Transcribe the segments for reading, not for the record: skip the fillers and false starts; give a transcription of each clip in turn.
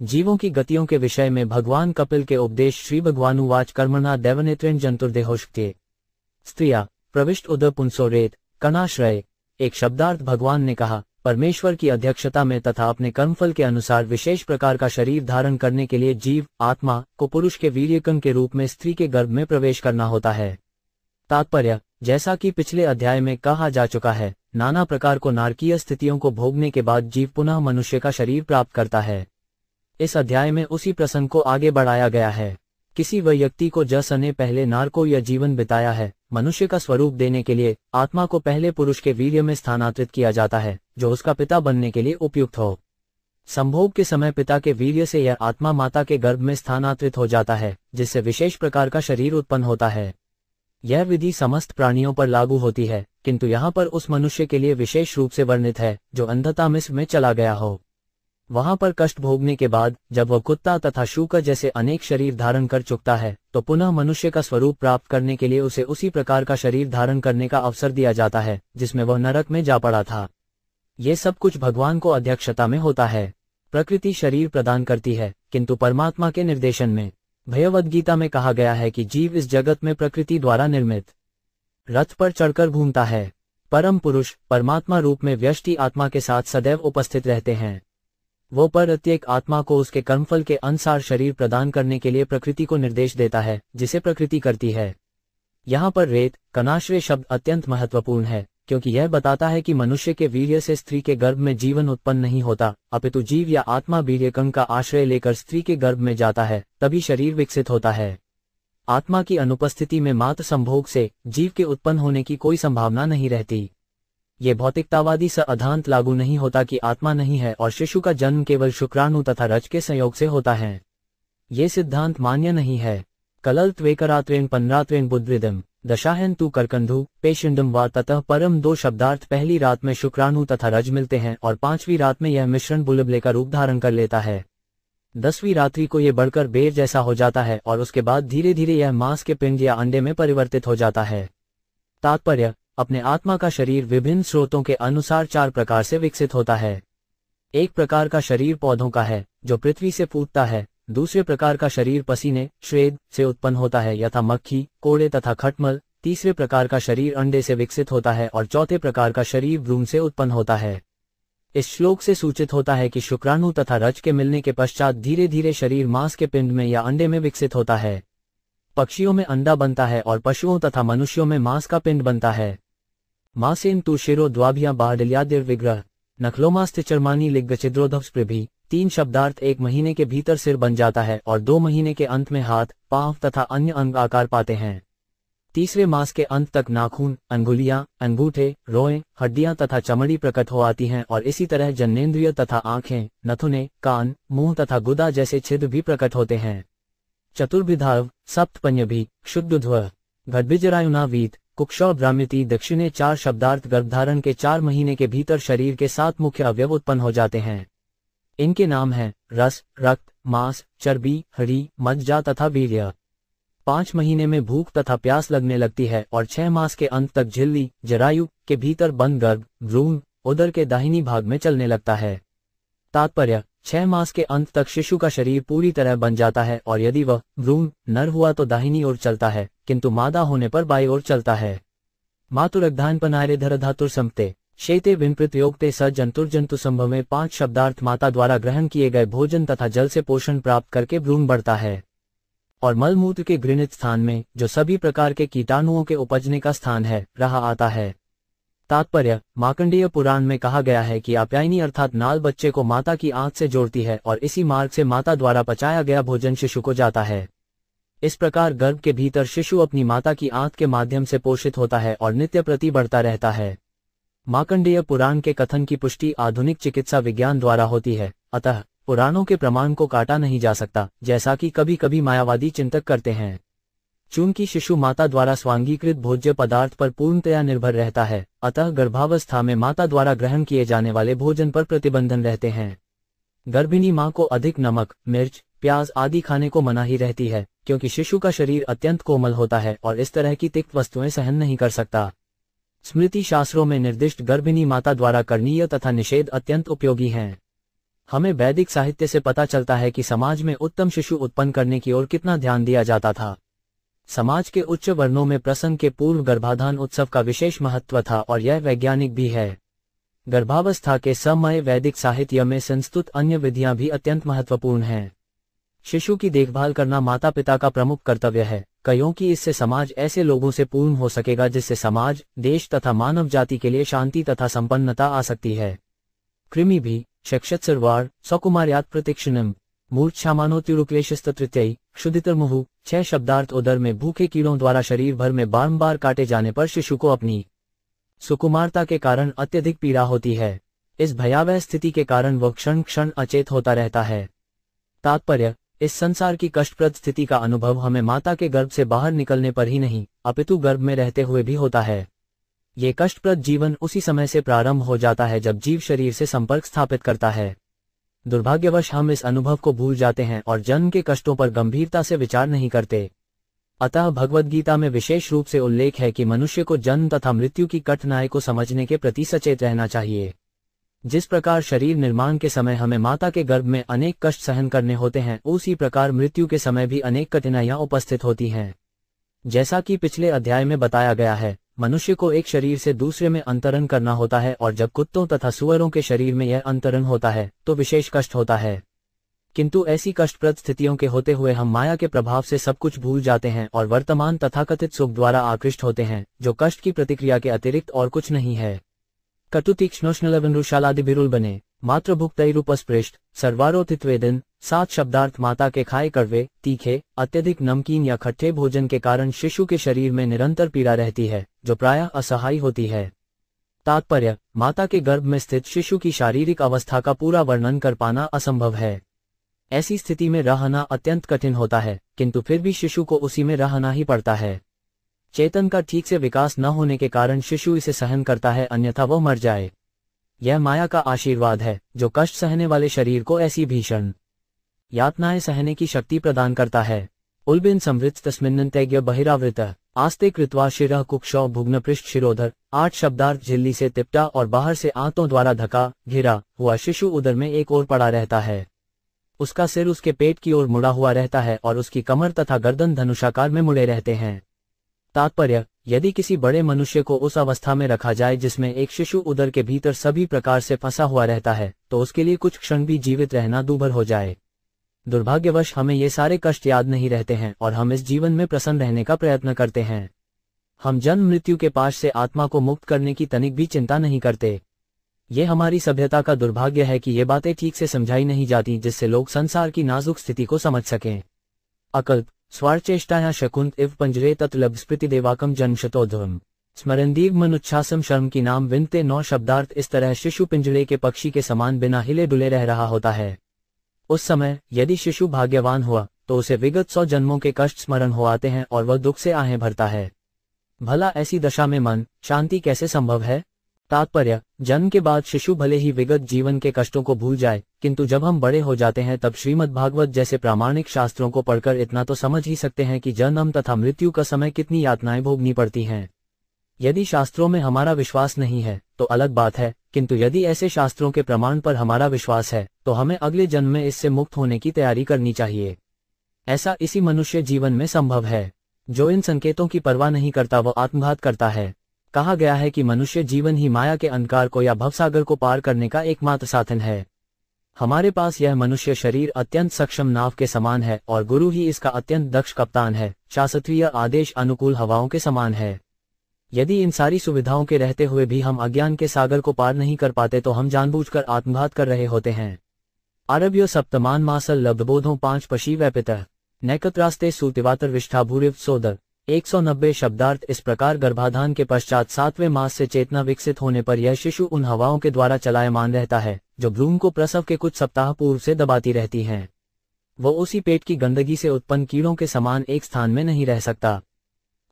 जीवों की गतियों के विषय में भगवान कपिल के उपदेश। श्री भगवानुवाच कर्मणा दैवनेत्रेण जंतुर्देहोष्टे स्त्रिया प्रविष्ट उदर पुंसोरेत कणाश्रय। एक शब्दार्थ भगवान ने कहा, परमेश्वर की अध्यक्षता में तथा अपने कर्मफल के अनुसार विशेष प्रकार का शरीर धारण करने के लिए जीव आत्मा को पुरुष के वीर्यकण के रूप में स्त्री के गर्भ में प्रवेश करना होता है। तात्पर्य, जैसा कि पिछले अध्याय में कहा जा चुका है, नाना प्रकार को नारकीय स्थितियों को भोगने के बाद जीव पुनः मनुष्य का शरीर प्राप्त करता है। इस अध्याय में उसी प्रसंग को आगे बढ़ाया गया है। किसी व्यक्ति को जस ने पहले नार को यह जीवन बिताया है, मनुष्य का स्वरूप देने के लिए आत्मा को पहले पुरुष के वीर्य में स्थानांतरित किया जाता है, जो उसका पिता बनने के लिए उपयुक्त हो। संभोग के समय पिता के वीर्य से यह आत्मा माता के गर्भ में स्थानांतरित हो जाता है, जिससे विशेष प्रकार का शरीर उत्पन्न होता है। यह विधि समस्त प्राणियों पर लागू होती है, किंतु यहाँ पर उस मनुष्य के लिए विशेष रूप से वर्णित है जो अंधता मिस्र में चला गया हो। वहां पर कष्ट भोगने के बाद जब वह कुत्ता तथा शूकर जैसे अनेक शरीर धारण कर चुकता है, तो पुनः मनुष्य का स्वरूप प्राप्त करने के लिए उसे उसी प्रकार का शरीर धारण करने का अवसर दिया जाता है जिसमें वह नरक में जा पड़ा था। ये सब कुछ भगवान को अध्यक्षता में होता है। प्रकृति शरीर प्रदान करती है, किंतु परमात्मा के निर्देशन में। भगवद गीता में कहा गया है कि जीव इस जगत में प्रकृति द्वारा निर्मित रथ पर चढ़कर घूमता है। परम पुरुष परमात्मा रूप में व्यष्टि आत्मा के साथ सदैव उपस्थित रहते हैं। वो प्रत्येक आत्मा को उसके कर्मफल के अनुसार शरीर प्रदान करने के लिए प्रकृति को निर्देश देता है, जिसे प्रकृति करती है। यहाँ पर रेत कणाश्रय शब्द अत्यंत महत्वपूर्ण है, क्योंकि यह बताता है कि मनुष्य के वीर्य से स्त्री के गर्भ में जीवन उत्पन्न नहीं होता, अपितु जीव या आत्मा वीर्यकण का आश्रय लेकर स्त्री के गर्भ में जाता है, तभी शरीर विकसित होता है। आत्मा की अनुपस्थिति में मात्र संभोग से जीव के उत्पन्न होने की कोई संभावना नहीं रहती। ये भौतिकतावादी सिद्धांत लागू नहीं होता कि आत्मा नहीं है और शिशु का जन्म केवल शुक्राणु तथा रज के संयोग से होता है। ये सिद्धांत मान्य नहीं है। कलल त्वेकरात्रेण पन्रात्रेण बुद्धिदम दशाहन तु करकंधु पेशिंडम व ततः परम। दो शब्दार्थ पहली रात में शुक्राणु तथा रज मिलते हैं और 5वीं रात में यह मिश्रण बुलबुले का रूप धारण कर लेता है। 10वीं रात्रि को यह बढ़कर बेर जैसा हो जाता है और उसके बाद धीरे धीरे यह मांस के पिंड या अंडे में परिवर्तित हो जाता है। तात्पर्य, अपने आत्मा का शरीर विभिन्न स्रोतों के अनुसार 4 प्रकार से विकसित होता है। एक प्रकार का शरीर पौधों का है, जो पृथ्वी से फूटता है। दूसरे प्रकार का शरीर पसीने श्वेद से उत्पन्न होता है, यथा मक्खी कोड़े तथा खटमल। तीसरे प्रकार का शरीर अंडे से विकसित होता है और चौथे प्रकार का शरीर भ्रूण से उत्पन्न होता है। इस श्लोक से सूचित होता है कि शुक्राणु तथा रज के मिलने के पश्चात धीरे धीरे शरीर मांस के पिंड में या अंडे में विकसित होता है। पक्षियों में अंडा बनता है और पशुओं तथा मनुष्यों में मांस का पिंड बनता है। मासेन तु शिरो द्वाभिया बाहडल्यादिर विग्रह नखलोमास्तिचर्मानी लिग्गचिद्रोधवस्पृभि। 3 शब्दार्थ 1 महीने के भीतर सिर बन जाता है और 2 महीने के अंत में हाथ पांव तथा अन्य अंग आकार पाते हैं। तीसरे मास के अंत तक नाखून अंगुलियां अंगूठे रोएं हड्डियां तथा चमड़ी प्रकट हो आती हैं और इसी तरह जनेंद्रिय तथा आंखें नथुने कान मुंह तथा गुदा जैसे छिद्र भी प्रकट होते हैं। चतुर्भिधाव सप्तपन्यभि क्षुद्ध्व गद्भिजरायुना वीत कुक्षौ भ्रामिति दक्षिणे 4 शब्दार्थ गर्भधारण के 4 महीने के भीतर शरीर के 7 मुख्य अवयव उत्पन्न हो जाते हैं। इनके नाम हैं रस रक्त मांस चर्बी हड्डी मज्जा तथा वीर्य। 5 महीने में भूख तथा प्यास लगने लगती है और 6 मास के अंत तक झिल्ली जरायु के भीतर बंद गर्भ भ्रूण उदर के दाहिनी भाग में चलने लगता है। तात्पर्य, 6 मास के अंत तक शिशु का शरीर पूरी तरह बन जाता है और यदि वह भ्रूण नर हुआ तो दाहिनी ओर चलता है, किंतु मादा होने पर बाई ओर चलता है। मातुरग्धान पनारे धर धातुर संपते शेते विनप्रयोगते स जंतुर्जंतु संभव में 5 शब्दार्थ माता द्वारा ग्रहण किए गए भोजन तथा जल से पोषण प्राप्त करके भ्रूण बढ़ता है और मलमूत्र के घृणित स्थान में, जो सभी प्रकार के कीटाणुओं के उपजने का स्थान है, रहा आता है। तात्पर्य, मार्कंडेय पुराण में कहा गया है कि आप्यायनी अर्थात नाल बच्चे को माता की आंत से जोड़ती है और इसी मार्ग से माता द्वारा पचाया गया भोजन शिशु को जाता है। इस प्रकार गर्भ के भीतर शिशु अपनी माता की आंत के माध्यम से पोषित होता है और नित्य प्रति बढ़ता रहता है। मार्कंडेय पुराण के कथन की पुष्टि आधुनिक चिकित्सा विज्ञान द्वारा होती है, अतः पुराणों के प्रमाण को काटा नहीं जा सकता, जैसा कि कभी कभी मायावादी चिंतक करते हैं। चूंकि शिशु माता द्वारा स्वांगीकृत भोज्य पदार्थ पर पूर्णतया निर्भर रहता है, अतः गर्भावस्था में माता द्वारा ग्रहण किए जाने वाले भोजन पर प्रतिबंधन रहते हैं। गर्भिणी मां को अधिक नमक मिर्च प्याज आदि खाने को मनाही रहती है, क्योंकि शिशु का शरीर अत्यंत कोमल होता है और इस तरह की तिक्त वस्तुएं सहन नहीं कर सकता। स्मृति शास्त्रों में निर्दिष्ट गर्भिणी माता द्वारा करणीय तथा निषेध अत्यंत उपयोगी हैं। हमें वैदिक साहित्य से पता चलता है कि समाज में उत्तम शिशु उत्पन्न करने की ओर कितना ध्यान दिया जाता था। समाज के उच्च वर्णों में प्रसंग के पूर्व गर्भाधान उत्सव का विशेष महत्व था और यह वैज्ञानिक भी है। गर्भावस्था के समय वैदिक साहित्य में संस्तुत अन्य विधियां भी अत्यंत महत्वपूर्ण हैं। शिशु की देखभाल करना माता पिता का प्रमुख कर्तव्य है, क्योंकि इससे समाज ऐसे लोगों से पूर्ण हो सकेगा जिससे समाज, देश तथा मानव जाति के लिए शांति तथा संपन्नता आ सकती है। कृमि भी शक्षत्सर्वार सकुमार्यात् प्रतिक्षणम मूर्छामानोत्युरुक्लेशस्तृतीय क्षुधितर्मुहु 6 शब्दार्थ। उदर में भूखे कीड़ों द्वारा शरीर भर में बारंबार काटे जाने पर शिशु को अपनी सुकुमारता के कारण अत्यधिक पीड़ा होती है। इस भयावह स्थिति के कारण वह क्षण क्षण अचेत होता रहता है। तात्पर्य: इस संसार की कष्टप्रद स्थिति का अनुभव हमें माता के गर्भ से बाहर निकलने पर ही नहीं, अपितु गर्भ में रहते हुए भी होता है। ये कष्टप्रद जीवन उसी समय से प्रारंभ हो जाता है जब जीव शरीर से संपर्क स्थापित करता है। दुर्भाग्यवश हम इस अनुभव को भूल जाते हैं और जन्म के कष्टों पर गंभीरता से विचार नहीं करते। अतः भगवद गीता में विशेष रूप से उल्लेख है कि मनुष्य को जन्म तथा मृत्यु की कठिनाई को समझने के प्रति सचेत रहना चाहिए। जिस प्रकार शरीर निर्माण के समय हमें माता के गर्भ में अनेक कष्ट सहन करने होते हैं, उसी प्रकार मृत्यु के समय भी अनेक कठिनाइयां उपस्थित होती हैं। जैसा कि पिछले अध्याय में बताया गया है, मनुष्य को एक शरीर से दूसरे में अंतरण करना होता है और जब कुत्तों तथा सुअरों के शरीर में यह अंतरण होता है तो विशेष कष्ट होता है। किंतु ऐसी कष्टप्रद स्थितियों के होते हुए हम माया के प्रभाव से सब कुछ भूल जाते हैं और वर्तमान तथाकथित सुख द्वारा आकृष्ट होते हैं, जो कष्ट की प्रतिक्रिया के अतिरिक्त और कुछ नहीं है। कटुतीक्ष्णोष्णलवनरुषालादिभिरुल बने मातृभुक्तैरुपस्पृष्ट सर्वारोथित्वेदन 7 शब्दार्थ। माता के खाए कड़वे, तीखे, अत्यधिक नमकीन या खट्टे भोजन के कारण शिशु के शरीर में निरंतर पीड़ा रहती है, जो प्रायः असहाय होती है। तात्पर्य: माता के गर्भ में स्थित शिशु की शारीरिक अवस्था का पूरा वर्णन कर पाना असंभव है। ऐसी स्थिति में रहना अत्यंत कठिन होता है, किंतु फिर भी शिशु को उसी में रहना ही पड़ता है। चेतन का ठीक से विकास न होने के कारण शिशु इसे सहन करता है, अन्यथा वह मर जाए। यह माया का आशीर्वाद है जो कष्ट सहने वाले शरीर को ऐसी भीषण यातनाएं सहने की शक्ति प्रदान करता है। उल्बिन समृत तस्मिन्नंतैज्ञ बहिरावृत आस्ते कृत्वा शिरः कुक्षौ भुग्नपृष्ठ शिरोधर 8 शब्दार्थ। झिल्ली से तिपटा और बाहर से आंतों द्वारा ढका घिरा हुआ शिशु उदर में एक ओर पड़ा रहता है। उसका सिर उसके पेट की ओर मुड़ा हुआ रहता है और उसकी कमर तथा गर्दन धनुषाकार में मुड़े रहते हैं। तात्पर्य: यदि किसी बड़े मनुष्य को उस अवस्था में रखा जाए जिसमें एक शिशु उदर के भीतर सभी प्रकार से फंसा हुआ रहता है, तो उसके लिए कुछ क्षण भी जीवित रहना दूभर हो जाए। दुर्भाग्यवश हमें ये सारे कष्ट याद नहीं रहते हैं और हम इस जीवन में प्रसन्न रहने का प्रयत्न करते हैं। हम जन्म मृत्यु के पाश से आत्मा को मुक्त करने की तनिक भी चिंता नहीं करते। ये हमारी सभ्यता का दुर्भाग्य है कि ये बातें ठीक से समझाई नहीं जाती, जिससे लोग संसार की नाजुक स्थिति को समझ सकें। अकल्प स्वार्थचेष्टाया शकुंत इव पंजरे तत्लभ स्मृति देवाकम जन्मशतोध्वम स्मरंदीव मनुच्छासम शर्म की नाम विनते 9 शब्दार्थ। इस तरह शिशु पिंजरे के पक्षी के समान बिना हिले डुले रह रहा होता है। उस समय यदि शिशु भाग्यवान हुआ तो उसे विगत 100 जन्मों के कष्ट स्मरण हो आते हैं और वह दुख से आहें भरता है। भला ऐसी दशा में मन शांति कैसे संभव है? तात्पर्य: जन्म के बाद शिशु भले ही विगत जीवन के कष्टों को भूल जाए, किंतु जब हम बड़े हो जाते हैं तब श्रीमद् भागवत जैसे प्रामाणिक शास्त्रों को पढ़कर इतना तो समझ ही सकते हैं कि जन्म तथा मृत्यु का समय कितनी यातनाएं भोगनी पड़ती हैं। यदि शास्त्रों में हमारा विश्वास नहीं है तो अलग बात है, किंतु यदि ऐसे शास्त्रों के प्रमाण पर हमारा विश्वास है तो हमें अगले जन्म में इससे मुक्त होने की तैयारी करनी चाहिए। ऐसा इसी मनुष्य जीवन में संभव है। जो इन संकेतों की परवाह नहीं करता वह आत्मघात करता है। कहा गया है कि मनुष्य जीवन ही माया के अंधकार को या भवसागर को पार करने का एकमात्र साधन है। हमारे पास यह मनुष्य शरीर अत्यंत सक्षम नाव के समान है और गुरु ही इसका अत्यंत दक्ष कप्तान है। शास्त्रीय आदेश अनुकूल हवाओं के समान है। यदि इन सारी सुविधाओं के रहते हुए भी हम अज्ञान के सागर को पार नहीं कर पाते तो हम जानबूझकर आत्मघात कर रहे होते हैं। आरभ्यो सप्तमान मासल लब्धबोधों 5 पशी व्यापितः नैकत्रास्ते सूतिवातर विष्ठा भूरिव सोदर 190 शब्दार्थ। इस प्रकार गर्भाधान के पश्चात 7वें मास से चेतना विकसित होने पर यह शिशु उन हवाओं के द्वारा चलायमान रहता है जो भ्रूण को प्रसव के कुछ सप्ताह पूर्व से दबाती रहती हैं। वो उसी पेट की गंदगी से उत्पन्न कीड़ों के समान एक स्थान में नहीं रह सकता।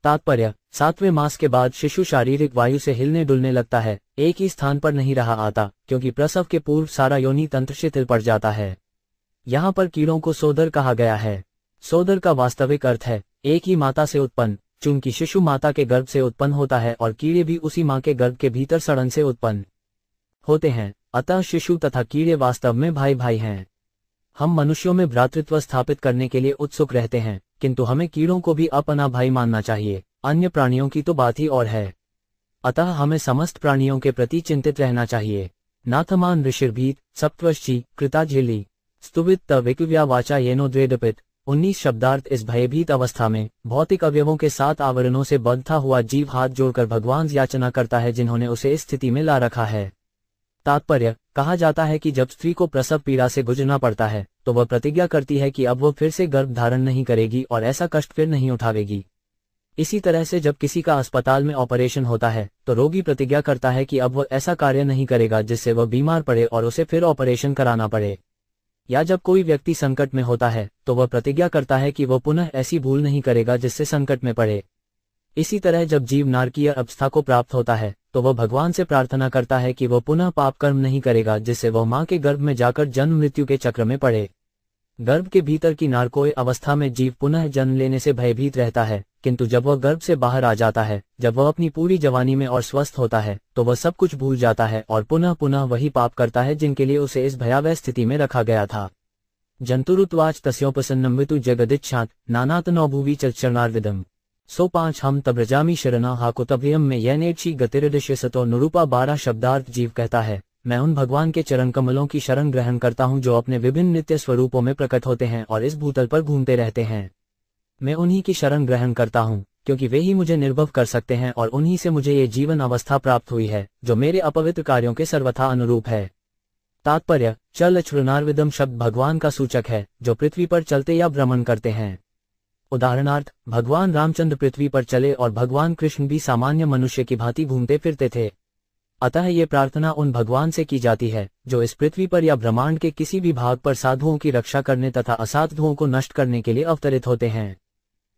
तात्पर्य: 7वें मास के बाद शिशु शारीरिक वायु से हिलने डुलने लगता है, एक ही स्थान पर नहीं रहा आता, क्योंकि प्रसव के पूर्व सारा योनि तंत्र शिथिल पड़ जाता है। यहाँ पर कीड़ों को सोदर कहा गया है। सोदर का वास्तविक अर्थ है एक ही माता से उत्पन्न, चूंकि शिशु माता के गर्भ से उत्पन्न होता है और कीड़े भी उसी माँ के गर्भ के भीतर सड़न से उत्पन्न होते हैं। अतः शिशु तथा कीड़े वास्तव में भाई भाई हैं। हम मनुष्यों में भ्रातृत्व स्थापित करने के लिए उत्सुक रहते हैं, किंतु हमें कीड़ों को भी अपना भाई मानना चाहिए, अन्य प्राणियों की तो बात ही और है। अतः हमें समस्त प्राणियों के प्रति चिंतित रहना चाहिए। नाथमान ऋषिर्भीत सप्तवश्ची कृताझिली स्तुवित तविक्व्या वाचा येनोद्रेदपित। 19 शब्दार्थ। इस भयभीत अवस्था में भौतिक अवयवों के 7 आवरणों से बंधा हुआ जीव हाथ जोड़कर भगवान याचना करता है जिन्होंने उसे इस स्थिति में ला रखा है। तात्पर्य, कहा जाता है कि जब स्त्री को प्रसव पीड़ा से गुजरना पड़ता है तो वह प्रतिज्ञा करती है कि अब वह फिर से गर्भ धारण नहीं करेगी और ऐसा कष्ट फिर नहीं उठावेगी। इसी तरह से जब किसी का अस्पताल में ऑपरेशन होता है तो रोगी प्रतिज्ञा करता है कि अब वह ऐसा कार्य नहीं करेगा जिससे वह बीमार पड़े और उसे फिर ऑपरेशन कराना पड़े। या जब कोई व्यक्ति संकट में होता है तो वह प्रतिज्ञा करता है कि वह पुनः ऐसी भूल नहीं करेगा जिससे संकट में पड़े। इसी तरह जब जीव नारकीय अवस्था को प्राप्त होता है तो वह भगवान से प्रार्थना करता है कि वह पुनः पाप कर्म नहीं करेगा जिससे वह मां के गर्भ में जाकर जन्म मृत्यु के चक्र में पड़े। गर्भ के भीतर की नारकोय अवस्था में जीव पुनः जन्म लेने से भयभीत रहता है, किंतु जब वह गर्भ से बाहर आ जाता है, जब वह अपनी पूरी जवानी में और स्वस्थ होता है तो वह सब कुछ भूल जाता है और पुनः पुनः वही पाप करता है जिनके लिए उसे इस भयावह स्थिति में रखा गया था। जंतुरुत्वाच तस्योपसन्नम्वितु जगदिच्छात नानातनोभुवि चरणार्विदम। 105 हम तब्रजामी शरणा हाकुतभयम में यनेक्षी गतिरदिश्यसतो नुरूपा। 12 शब्दार्थ। जीव कहता है, मैं उन भगवान के चरण कमलों की शरण ग्रहण करता हूँ जो अपने विभिन्न नित्य स्वरूपों में प्रकट होते हैं और इस भूतल पर घूमते रहते हैं। मैं उन्हीं की शरण ग्रहण करता हूँ क्योंकि वे ही मुझे निर्भव कर सकते हैं और उन्हीं से मुझे ये जीवन अवस्था प्राप्त हुई है जो मेरे अपवित्र कार्यों के सर्वथा अनुरूप है। तात्पर्य, चल अचुरनार्विदम शब्द भगवान का सूचक है जो पृथ्वी पर चलते या भ्रमण करते हैं। उदाहरणार्थ, भगवान रामचंद्र पृथ्वी पर चले और भगवान कृष्ण भी सामान्य मनुष्य की भांति घूमते फिरते थे। अतः ये प्रार्थना उन भगवान से की जाती है जो इस पृथ्वी पर या ब्रह्मांड के किसी भी भाग पर साधुओं की रक्षा करने तथा असाधुओं को नष्ट करने के लिए अवतरित होते हैं।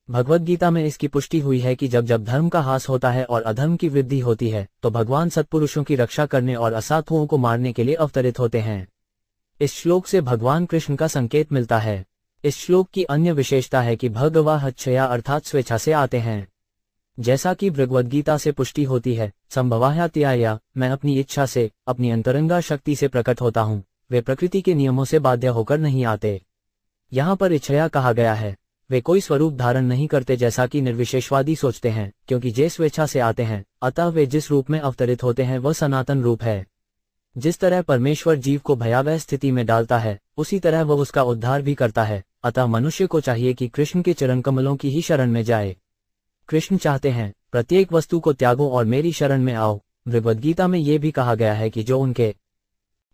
भगवद गीता में इसकी पुष्टि हुई है कि जब जब धर्म का ह्रास होता है और अधर्म की वृद्धि होती है तो भगवान सत्पुरुषों की रक्षा करने और असाधुओं को मारने के लिए अवतरित होते हैं। इस श्लोक से भगवान कृष्ण का संकेत मिलता है। इस श्लोक की अन्य विशेषता है कि भगवाह अच्छया अर्थात स्वेच्छा से आते हैं। जैसा कि भगवद गीता से पुष्टि होती है, संभवाह्यात्याया, मैं अपनी इच्छा से, अपनी अंतरंगा शक्ति से प्रकट होता हूँ, वे प्रकृति के नियमों से बाध्य होकर नहीं आते। यहाँ पर इच्छया कहा गया है। वे कोई स्वरूप धारण नहीं करते जैसा कि निर्विशेषवादी सोचते हैं, क्योंकि जे स्वेच्छा से आते हैं, अतः वे जिस रूप में अवतरित होते हैं वह सनातन रूप है। जिस तरह परमेश्वर जीव को भयावह स्थिति में डालता है, उसी तरह वह उसका उद्धार भी करता है। अतः मनुष्य को चाहिए कि कृष्ण के चरण कमलों की ही शरण में जाए। कृष्ण चाहते हैं, प्रत्येक वस्तु को त्यागो और मेरी शरण में आओ। भगवद गीता में ये भी कहा गया है कि जो उनके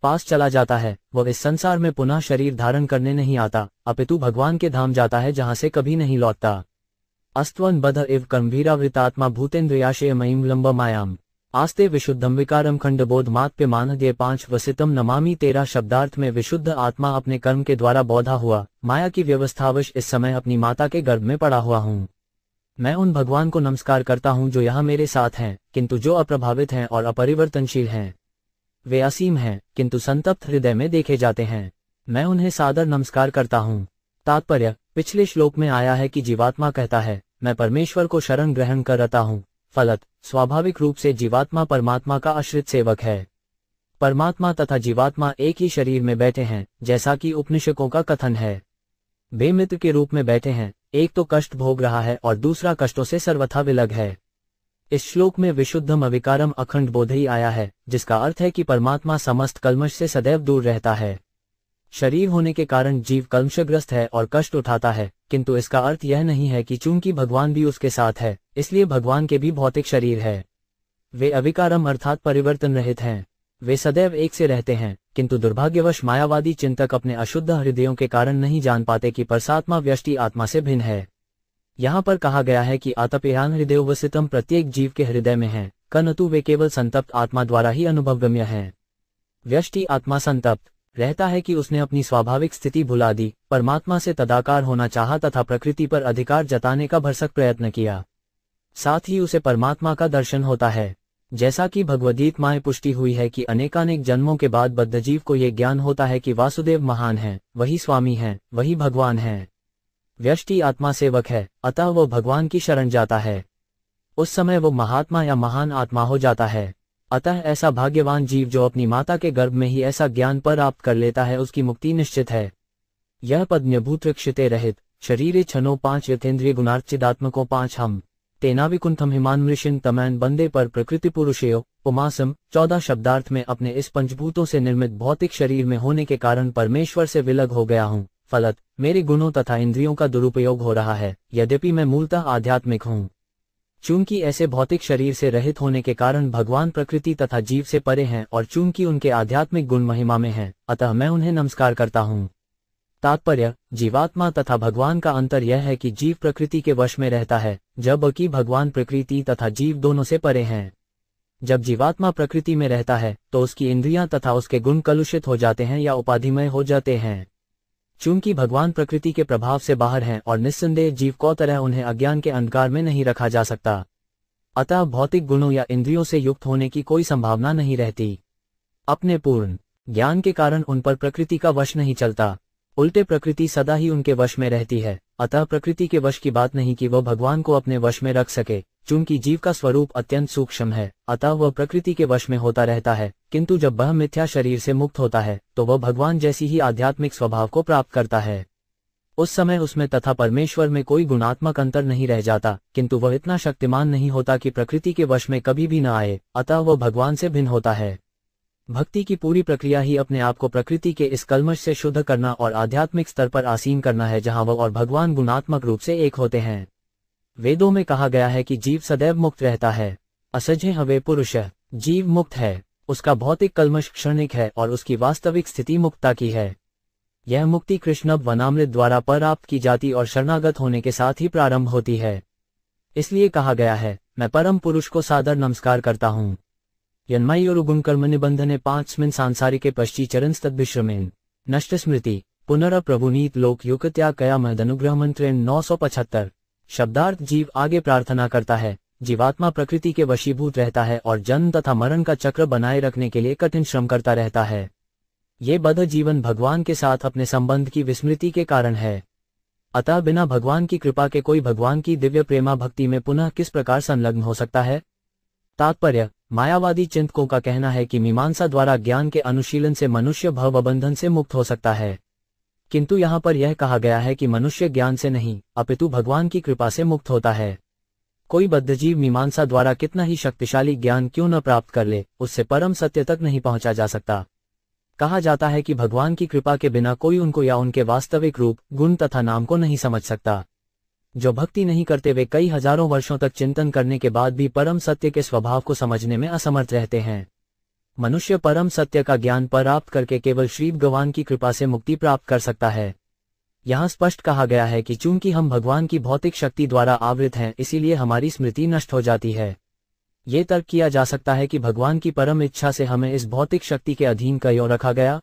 पास चला जाता है वह इस संसार में पुनः शरीर धारण करने नहीं आता, अपितु भगवान के धाम जाता है जहां से कभी नहीं लौटता। अस्त्वन बध इव कर्मवीरावृतात्मा भूतेन्द्रियाशय मयीम लंब मायाम आस्ते विशुद्धम विकारम खंडबोध मात्प्य मानदे 5 वसितम नमामि। 13 शब्दार्थ में विशुद्ध आत्मा अपने कर्म के द्वारा बौधा हुआ, माया की व्यवस्थावश इस समय अपनी माता के गर्भ में पड़ा हुआ हूँ। मैं उन भगवान को नमस्कार करता हूँ जो यहाँ मेरे साथ हैं, किंतु जो अप्रभावित हैं और अपरिवर्तनशील हैं। वे असीम हैं, किंतु संतप्त हृदय में देखे जाते हैं। मैं उन्हें सादर नमस्कार करता हूँ। तात्पर्य, पिछले श्लोक में आया है कि जीवात्मा कहता है, मैं परमेश्वर को शरण ग्रहण कर रहा हूँ। फलत, स्वाभाविक रूप से जीवात्मा परमात्मा का आश्रित सेवक है। परमात्मा तथा जीवात्मा एक ही शरीर में बैठे हैं, जैसा कि उपनिषदों का कथन है। वे मित्र के रूप में बैठे हैं, एक तो कष्ट भोग रहा है और दूसरा कष्टों से सर्वथा विलग है। इस श्लोक में विशुद्धम अविकारम अखंड बोध ही आया है, जिसका अर्थ है कि परमात्मा समस्त कल्मश से सदैव दूर रहता है। शरीर होने के कारण जीव कल्मशग्रस्त है और कष्ट उठाता है, किंतु इसका अर्थ यह नहीं है कि चूंकि भगवान भी उसके साथ है, इसलिए भगवान के भी भौतिक शरीर है। वे अविकारम अर्थात परिवर्तन रहित हैं। वे सदैव एक से रहते हैं, किंतु दुर्भाग्यवश मायावादी चिंतक अपने अशुद्ध हृदयों के कारण नहीं जान पाते कि परमात्मा व्यष्टि आत्मा से भिन्न है। यहाँ पर कहा गया है कि आतपयान हृदय वसितम प्रत्येक जीव के हृदय में है, कनतु वे केवल संतप्त आत्मा द्वारा ही अनुभवगम्य है। व्यष्टि आत्मा संतप्त रहता है कि उसने अपनी स्वाभाविक स्थिति भुला दी, परमात्मा से तदाकार होना चाहा तथा प्रकृति पर अधिकार जताने का भरसक प्रयत्न किया। साथ ही उसे परमात्मा का दर्शन होता है। जैसा कि भगवद्गीता में पुष्टि हुई है कि अनेकानेक जन्मों के बाद बद्धजीव को ये ज्ञान होता है कि वासुदेव महान है, वही स्वामी है, वही भगवान है। व्यष्टि आत्मा सेवक है, अतः वह भगवान की शरण जाता है। उस समय वो महात्मा या महान आत्मा हो जाता है। अतः ऐसा भाग्यवान जीव जो अपनी माता के गर्भ में ही ऐसा ज्ञान प्राप्त कर लेता है, उसकी मुक्ति निश्चित है। यह पद न्यभूतृक्षिते रहित शरीरे छनो 5 यथेन्द्रिय गुणार्चिदात्मको 5 हम तेनाविकुंठम हिमान्मृषिन तमैन बंदे पर प्रकृति पुरुषेयो उमासम 14 शब्दार्थ में अपने इस पंचभूतों से निर्मित भौतिक शरीर में होने के कारण परमेश्वर से विलग हो गया हूँ। फलत मेरे गुणों तथा इंद्रियों का दुरुपयोग हो रहा है, यद्यपि मैं मूलतः आध्यात्मिक हूँ। चूंकि ऐसे भौतिक शरीर से रहित होने के कारण भगवान प्रकृति तथा जीव से परे हैं और चूंकि उनके आध्यात्मिक गुण महिमा में हैं, अतः मैं उन्हें नमस्कार करता हूँ। तात्पर्य, जीवात्मा तथा भगवान का अंतर यह है कि जीव प्रकृति के वश में रहता है, जबकि भगवान प्रकृति तथा जीव दोनों से परे हैं। जब जीवात्मा प्रकृति में रहता है तो उसकी इंद्रियां तथा उसके गुण कलुषित हो जाते हैं या उपाधिमय हो जाते हैं। चूंकि भगवान प्रकृति के प्रभाव से बाहर हैं और निस्संदेह जीव को तरह उन्हें अज्ञान के अंधकार में नहीं रखा जा सकता, अतः भौतिक गुणों या इंद्रियों से युक्त होने की कोई संभावना नहीं रहती। अपने पूर्ण ज्ञान के कारण उन पर प्रकृति का वश नहीं चलता, उल्टे प्रकृति सदा ही उनके वश में रहती है। अतः प्रकृति के वश की बात नहीं कि वह भगवान को अपने वश में रख सके। चूंकि जीव का स्वरूप अत्यंत सूक्ष्म है, अतः वह प्रकृति के वश में होता रहता है, किंतु जब वह मिथ्या शरीर से मुक्त होता है तो वह भगवान जैसी ही आध्यात्मिक स्वभाव को प्राप्त करता है। उस समय उसमें तथा परमेश्वर में कोई गुणात्मक अंतर नहीं रह जाता, किंतु वह इतना शक्तिमान नहीं होता कि प्रकृति के वश में कभी भी न आए, अतः वह भगवान से भिन्न होता है। भक्ति की पूरी प्रक्रिया ही अपने आप को प्रकृति के इस कल्मश से शुद्ध करना और आध्यात्मिक स्तर पर आसीन करना है, जहां वह और भगवान गुणात्मक रूप से एक होते हैं। वेदों में कहा गया है कि जीव सदैव मुक्त रहता है। असजे हवे पुरुष, जीव मुक्त है, उसका भौतिक कल्मश क्षणिक है और उसकी वास्तविक स्थिति मुक्तता की है। यह मुक्ति कृष्ण वनामृत द्वारा प्राप्त की जाती और शरणागत होने के साथ ही प्रारंभ होती है। इसलिए कहा गया है, मैं परम पुरुष को सादर नमस्कार करता हूँ। यन्मयोरुगुण कर्म निबंधने 5 सांसारिके पश्चिचरंस्तद्विश्रमेन नष्ट स्मृति पुनरप्रभुनीत लोक युक्त्या कया महदनुग्रह मंत्रेण 975। शब्दार्थ, जीव आगे प्रार्थना करता है। जीवात्मा प्रकृति के वशीभूत रहता है और जन्म तथा मरण का चक्र बनाए रखने के लिए कठिन श्रम करता रहता है। ये बद्ध जीवन भगवान के साथ अपने संबंध की विस्मृति के कारण है। अतः बिना भगवान की कृपा के कोई भगवान की दिव्य प्रेमा भक्ति में पुनः किस प्रकार संलग्न हो सकता है। तात्पर्य, मायावादी चिंतकों का कहना है कि मीमांसा द्वारा ज्ञान के अनुशीलन से मनुष्य भवबंधन से मुक्त हो सकता है, किंतु यहाँ पर यह कहा गया है कि मनुष्य ज्ञान से नहीं अपितु भगवान की कृपा से मुक्त होता है। कोई बद्धजीव मीमांसा द्वारा कितना ही शक्तिशाली ज्ञान क्यों न प्राप्त कर ले, उससे परम सत्य तक नहीं पहुंचा जा सकता। कहा जाता है कि भगवान की कृपा के बिना कोई उनको या उनके वास्तविक रूप, गुण तथा नाम को नहीं समझ सकता। जो भक्ति नहीं करते वे कई हजारों वर्षों तक चिंतन करने के बाद भी परम सत्य के स्वभाव को समझने में असमर्थ रहते हैं। मनुष्य परम सत्य का ज्ञान प्राप्त करके केवल श्री भगवान की कृपा से मुक्ति प्राप्त कर सकता है। यहाँ स्पष्ट कहा गया है कि चूंकि हम भगवान की भौतिक शक्ति द्वारा आवृत हैं, इसीलिए हमारी स्मृति नष्ट हो जाती है। ये तर्क किया जा सकता है कि भगवान की परम इच्छा से हमें इस भौतिक शक्ति के अधीन क्यों रखा गया।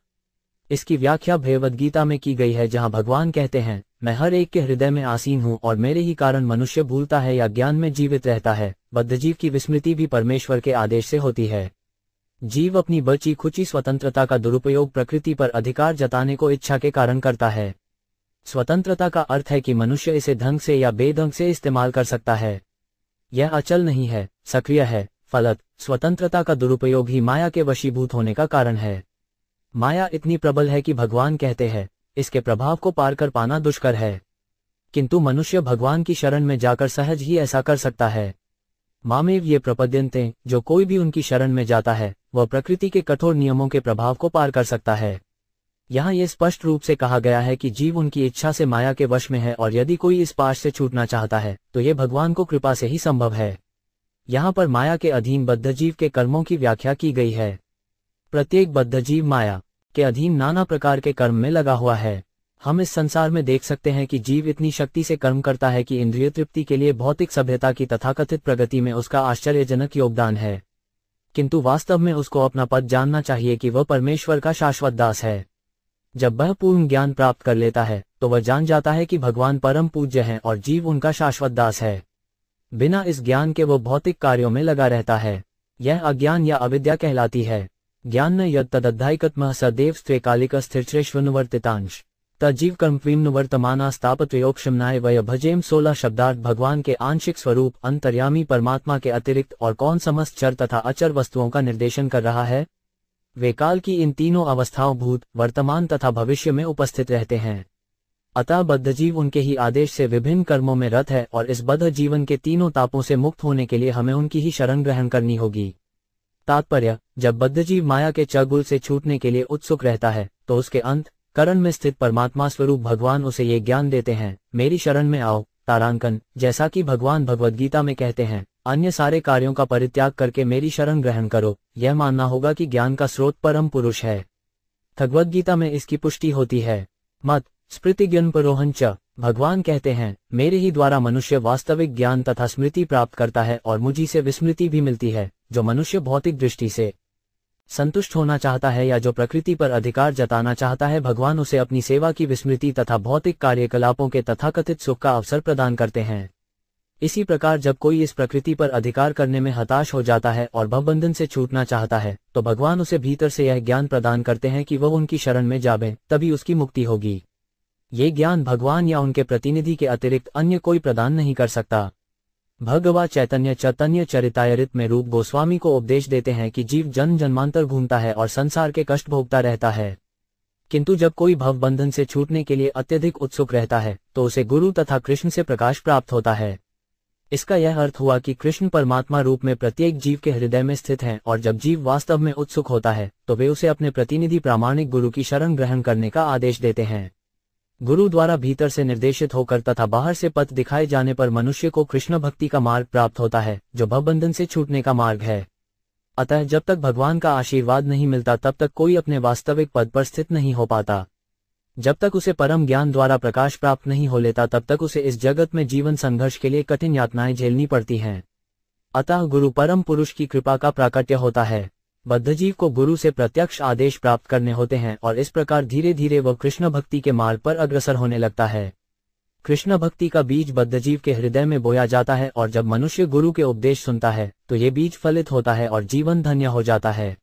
इसकी व्याख्या भगवद गीता में की गई है, जहाँ भगवान कहते हैं, मैं हर एक के हृदय में आसीन हूँ और मेरे ही कारण मनुष्य भूलता है या ज्ञान में जीवित रहता है। बद्धजीव की विस्मृति भी परमेश्वर के आदेश से होती है। जीव अपनी बची खुची स्वतंत्रता का दुरुपयोग प्रकृति पर अधिकार जताने को इच्छा के कारण करता है। स्वतंत्रता का अर्थ है कि मनुष्य इसे ढंग से या बेढंग से इस्तेमाल कर सकता है। यह अचल नहीं है, सक्रिय है। फलत स्वतंत्रता का दुरुपयोग ही माया के वशीभूत होने का कारण है। माया इतनी प्रबल है कि भगवान कहते हैं, इसके प्रभाव को पार कर पाना दुष्कर है, किंतु मनुष्य भगवान की शरण में जाकर सहज ही ऐसा कर सकता है। मामेव ये प्रपद्यन्ते, जो कोई भी उनकी शरण में जाता है वह प्रकृति के कठोर नियमों के प्रभाव को पार कर सकता है। यहाँ ये स्पष्ट रूप से कहा गया है कि जीव उनकी इच्छा से माया के वश में है और यदि कोई इस पाश से छूटना चाहता है तो ये भगवान को कृपा से ही संभव है। यहाँ पर माया के अधीन बद्धजीव के कर्मों की व्याख्या की गई है। प्रत्येक बद्धजीव माया के अधीन नाना प्रकार के कर्म में लगा हुआ है। हम इस संसार में देख सकते हैं कि जीव इतनी शक्ति से कर्म करता है कि इंद्रिय तृप्ति के लिए भौतिक सभ्यता की तथाकथित प्रगति में उसका आश्चर्यजनक योगदान है, किंतु वास्तव में उसको अपना पद जानना चाहिए कि वह परमेश्वर का शाश्वत दास है। जब वह पूर्ण ज्ञान प्राप्त कर लेता है तो वह जान जाता है कि भगवान परम पूज्य हैं और जीव उनका शाश्वत दास है। बिना इस ज्ञान के वो भौतिक कार्यों में लगा रहता है। यह अज्ञान या अविद्या कहलाती है। ज्ञान न यद तदध्यायिकत्मः सदैव स्त्रेकालिक स्थिरश्रेष्वनुवर्तितांश। तजीव कर्मवीम्न वर्तमाना स्थापत्रयोक्षमनाय वय भजेम 16 शब्दार्थ भगवान के आंशिक स्वरूप अंतर्यामी परमात्मा के अतिरिक्त और कौन समस्त चर तथा अचर वस्तुओं का निर्देशन कर रहा है। वे काल की इन तीनों अवस्थाओं भूत, वर्तमान तथा भविष्य में उपस्थित रहते हैं। अतः बद्धजीव उनके ही आदेश से विभिन्न कर्मों में रत है और इस बद्ध जीवन के तीनों तापों से मुक्त होने के लिए हमें उनकी ही शरण ग्रहण करनी होगी। तात्पर्य, जब बद्धजीव माया के चंगुल से छूटने के लिए उत्सुक रहता है तो उसके अंत करण में स्थित परमात्मा स्वरूप भगवान उसे ये ज्ञान देते हैं, मेरी शरण में आओ। तारांकन, जैसा कि भगवान भगवद गीता में कहते हैं, अन्य सारे कार्यों का परित्याग करके मेरी शरण ग्रहण करो। यह मानना होगा कि ज्ञान का स्रोत परम पुरुष है। भगवद गीता में इसकी पुष्टि होती है। मत स्मृतिज्ञान परोहन च, भगवान कहते हैं, मेरे ही द्वारा मनुष्य वास्तविक ज्ञान तथा स्मृति प्राप्त करता है और मुझी से विस्मृति भी मिलती है। जो मनुष्य भौतिक दृष्टि से संतुष्ट होना चाहता है या जो प्रकृति पर अधिकार जताना चाहता है, भगवान उसे अपनी सेवा की विस्मृति तथा भौतिक कार्यकलापों के तथाकथित सुख का अवसर प्रदान करते हैं। इसी प्रकार जब कोई इस प्रकृति पर अधिकार करने में हताश हो जाता है और भवबंधन से छूटना चाहता है तो भगवान उसे भीतर से यह ज्ञान प्रदान करते हैं कि वह उनकी शरण में जावे, तभी उसकी मुक्ति होगी। ये ज्ञान भगवान या उनके प्रतिनिधि के अतिरिक्त अन्य कोई प्रदान नहीं कर सकता। भगवा चैतन्य चरितामृत में रूप गोस्वामी को उपदेश देते हैं कि जीव जन्म जन्मांतर घूमता है और संसार के कष्ट भोगता रहता है, किंतु जब कोई भव बंधन से छूटने के लिए अत्यधिक उत्सुक रहता है तो उसे गुरु तथा कृष्ण से प्रकाश प्राप्त होता है। इसका यह अर्थ हुआ कि कृष्ण परमात्मा रूप में प्रत्येक जीव के हृदय में स्थित हैं और जब जीव वास्तव में उत्सुक होता है तो वे उसे अपने प्रतिनिधि प्रामाणिक गुरु की शरण ग्रहण करने का आदेश देते हैं। गुरु द्वारा भीतर से निर्देशित होकर तथा बाहर से पथ दिखाए जाने पर मनुष्य को कृष्ण भक्ति का मार्ग प्राप्त होता है, जो भवबंधन से छूटने का मार्ग है। अतः जब तक भगवान का आशीर्वाद नहीं मिलता तब तक कोई अपने वास्तविक पद पर स्थित नहीं हो पाता। जब तक उसे परम ज्ञान द्वारा प्रकाश प्राप्त नहीं हो लेता तब तक उसे इस जगत में जीवन संघर्ष के लिए कठिन यातनाएं झेलनी पड़ती हैं। अतः गुरु परम पुरुष की कृपा का प्राकट्य होता है। बद्धजीव को गुरु से प्रत्यक्ष आदेश प्राप्त करने होते हैं और इस प्रकार धीरे धीरे वह कृष्ण भक्ति के मार्ग पर अग्रसर होने लगता है। कृष्ण भक्ति का बीज बद्धजीव के हृदय में बोया जाता है और जब मनुष्य गुरु के उपदेश सुनता है तो ये बीज फलित होता है और जीवन धन्य हो जाता है।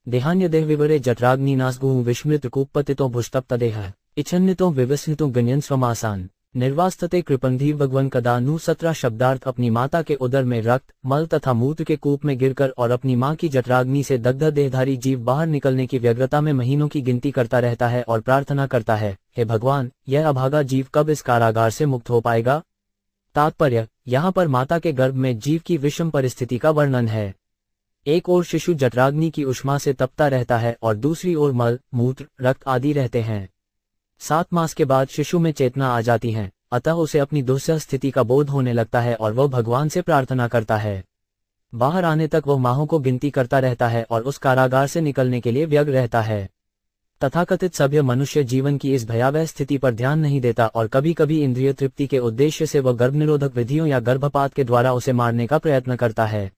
देहान्य देह विवरे जठराग्नि नासगु विस्मृत कूपपतितो भुष्टप्तदेह इच्छन्नितो विवस्नितो गण्यन स्वमासान निर्वास्तते कृपंधी भगवन कदानु 17 शब्दार्थ अपनी माता के उदर में रक्त मल तथा मूत्र के कूप में गिरकर और अपनी मां की जठराग्नि से दग्ध देहधारी जीव बाहर निकलने की व्यग्रता में महीनों की गिनती करता रहता है और प्रार्थना करता है, हे भगवान, यह अभागा जीव कब इस कारागार से मुक्त हो पाएगा। तात्पर्य, यहाँ पर माता के गर्भ में जीव की विषम परिस्थिति का वर्णन है। एक ओर शिशु जठराग्नि की उष्मा से तपता रहता है और दूसरी ओर मल मूत्र रक्त आदि रहते हैं। 7 मास के बाद शिशु में चेतना आ जाती है, अतः उसे अपनी दुस्सह स्थिति का बोध होने लगता है और वह भगवान से प्रार्थना करता है। बाहर आने तक वह माहों को गिनती करता रहता है और उस कारागार से निकलने के लिए व्यग्र रहता है। तथाकथित सभ्य मनुष्य जीवन की इस भयावह स्थिति पर ध्यान नहीं देता और कभी कभी इंद्रिय तृप्ति के उद्देश्य से वह गर्भनिरोधक विधियों या गर्भपात के द्वारा उसे मारने का प्रयत्न करता है।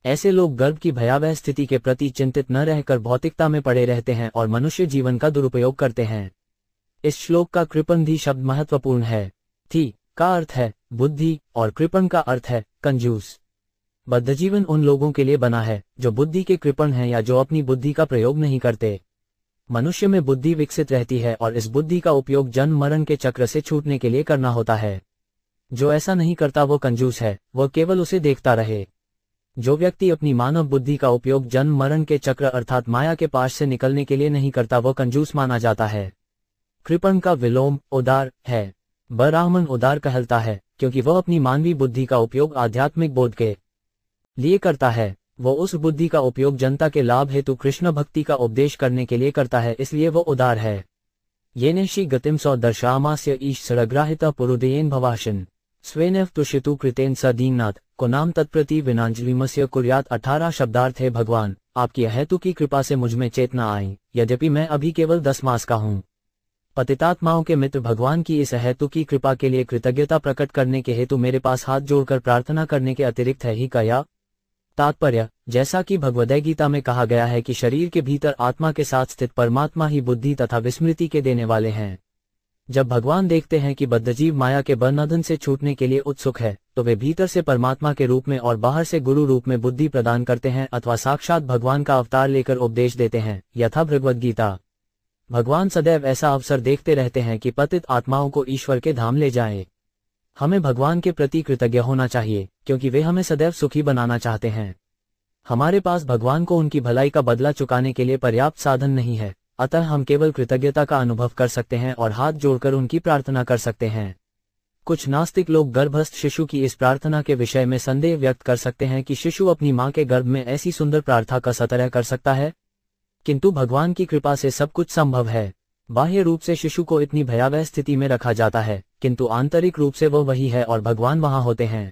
ऐसे लोग गर्भ की भयावह स्थिति के प्रति चिंतित न रहकर भौतिकता में पड़े रहते हैं और मनुष्य जीवन का दुरुपयोग करते हैं। इस श्लोक का कृपंधी शब्द महत्वपूर्ण है। थी का अर्थ है बुद्धि और कृपण का अर्थ है कंजूस। बद्धजीवन उन लोगों के लिए बना है जो बुद्धि के कृपण हैं या जो अपनी बुद्धि का प्रयोग नहीं करते। मनुष्य में बुद्धि विकसित रहती है और इस बुद्धि का उपयोग जन्म मरण के चक्र से छूटने के लिए करना होता है। जो ऐसा नहीं करता वो कंजूस है, वह केवल उसे देखता रहे। जो व्यक्ति अपनी मानव बुद्धि का उपयोग जन्म मरण के चक्र अर्थात माया के पाश से निकलने के लिए नहीं करता वह कंजूस माना जाता है। कृपण का विलोम उदार है। ब्राह्मण उदार कहलता है क्योंकि वह अपनी मानवीय बुद्धि का उपयोग आध्यात्मिक बोध के लिए करता है। वो उस बुद्धि का उपयोग जनता के लाभ हेतु कृष्ण भक्ति का उपदेश करने के लिए करता है, इसलिए वो उदार है। येनेषि गतिम सौ दर्शामास्य ईश सरग्राहिता पुरुदेयन भवाशन स्वेनेव तुषितु कृतेन स दीननाथ को नाम तत्प्रति विनांजलिमस्य कुर्यात। 18 शब्दार्थ है भगवान, आपकी हेतु की कृपा से मुझमें चेतना आई, यद्यपि मैं अभी केवल 10 मास का हूँ। पतितात्माओं के मित्र भगवान की इस हेतु की कृपा के लिए कृतज्ञता प्रकट करने के हेतु मेरे पास हाथ जोड़कर प्रार्थना करने के अतिरिक्त है ही क्या। तात्पर्य, जैसा कि भगवद्गीता में कहा गया है कि शरीर के भीतर आत्मा के साथ स्थित परमात्मा ही बुद्धि तथा विस्मृति के देने वाले हैं। जब भगवान देखते हैं कि बद्धजीव माया के बंधन से छूटने के लिए उत्सुक है तो वे भीतर से परमात्मा के रूप में और बाहर से गुरु रूप में बुद्धि प्रदान करते हैं अथवा साक्षात भगवान का अवतार लेकर उपदेश देते हैं, यथा भगवद्गीता भगवान सदैव ऐसा अवसर देखते रहते हैं कि पतित आत्माओं को ईश्वर के धाम ले जाएं। हमें भगवान के प्रति कृतज्ञ होना चाहिए, क्योंकि वे हमें सदैव सुखी बनाना चाहते हैं। हमारे पास भगवान को उनकी भलाई का बदला चुकाने के लिए पर्याप्त साधन नहीं है, अतः हम केवल कृतज्ञता का अनुभव कर सकते हैं और हाथ जोड़कर उनकी प्रार्थना कर सकते हैं। कुछ नास्तिक लोग गर्भस्थ शिशु की इस प्रार्थना के विषय में संदेह व्यक्त कर सकते हैं कि शिशु अपनी मां के गर्भ में ऐसी सुंदर प्रार्थना का सतरह कर सकता है, किंतु भगवान की कृपा से सब कुछ संभव है। बाह्य रूप से शिशु को इतनी भयावह स्थिति में रखा जाता है, किंतु आंतरिक रूप से वह वही है और भगवान वहां होते हैं।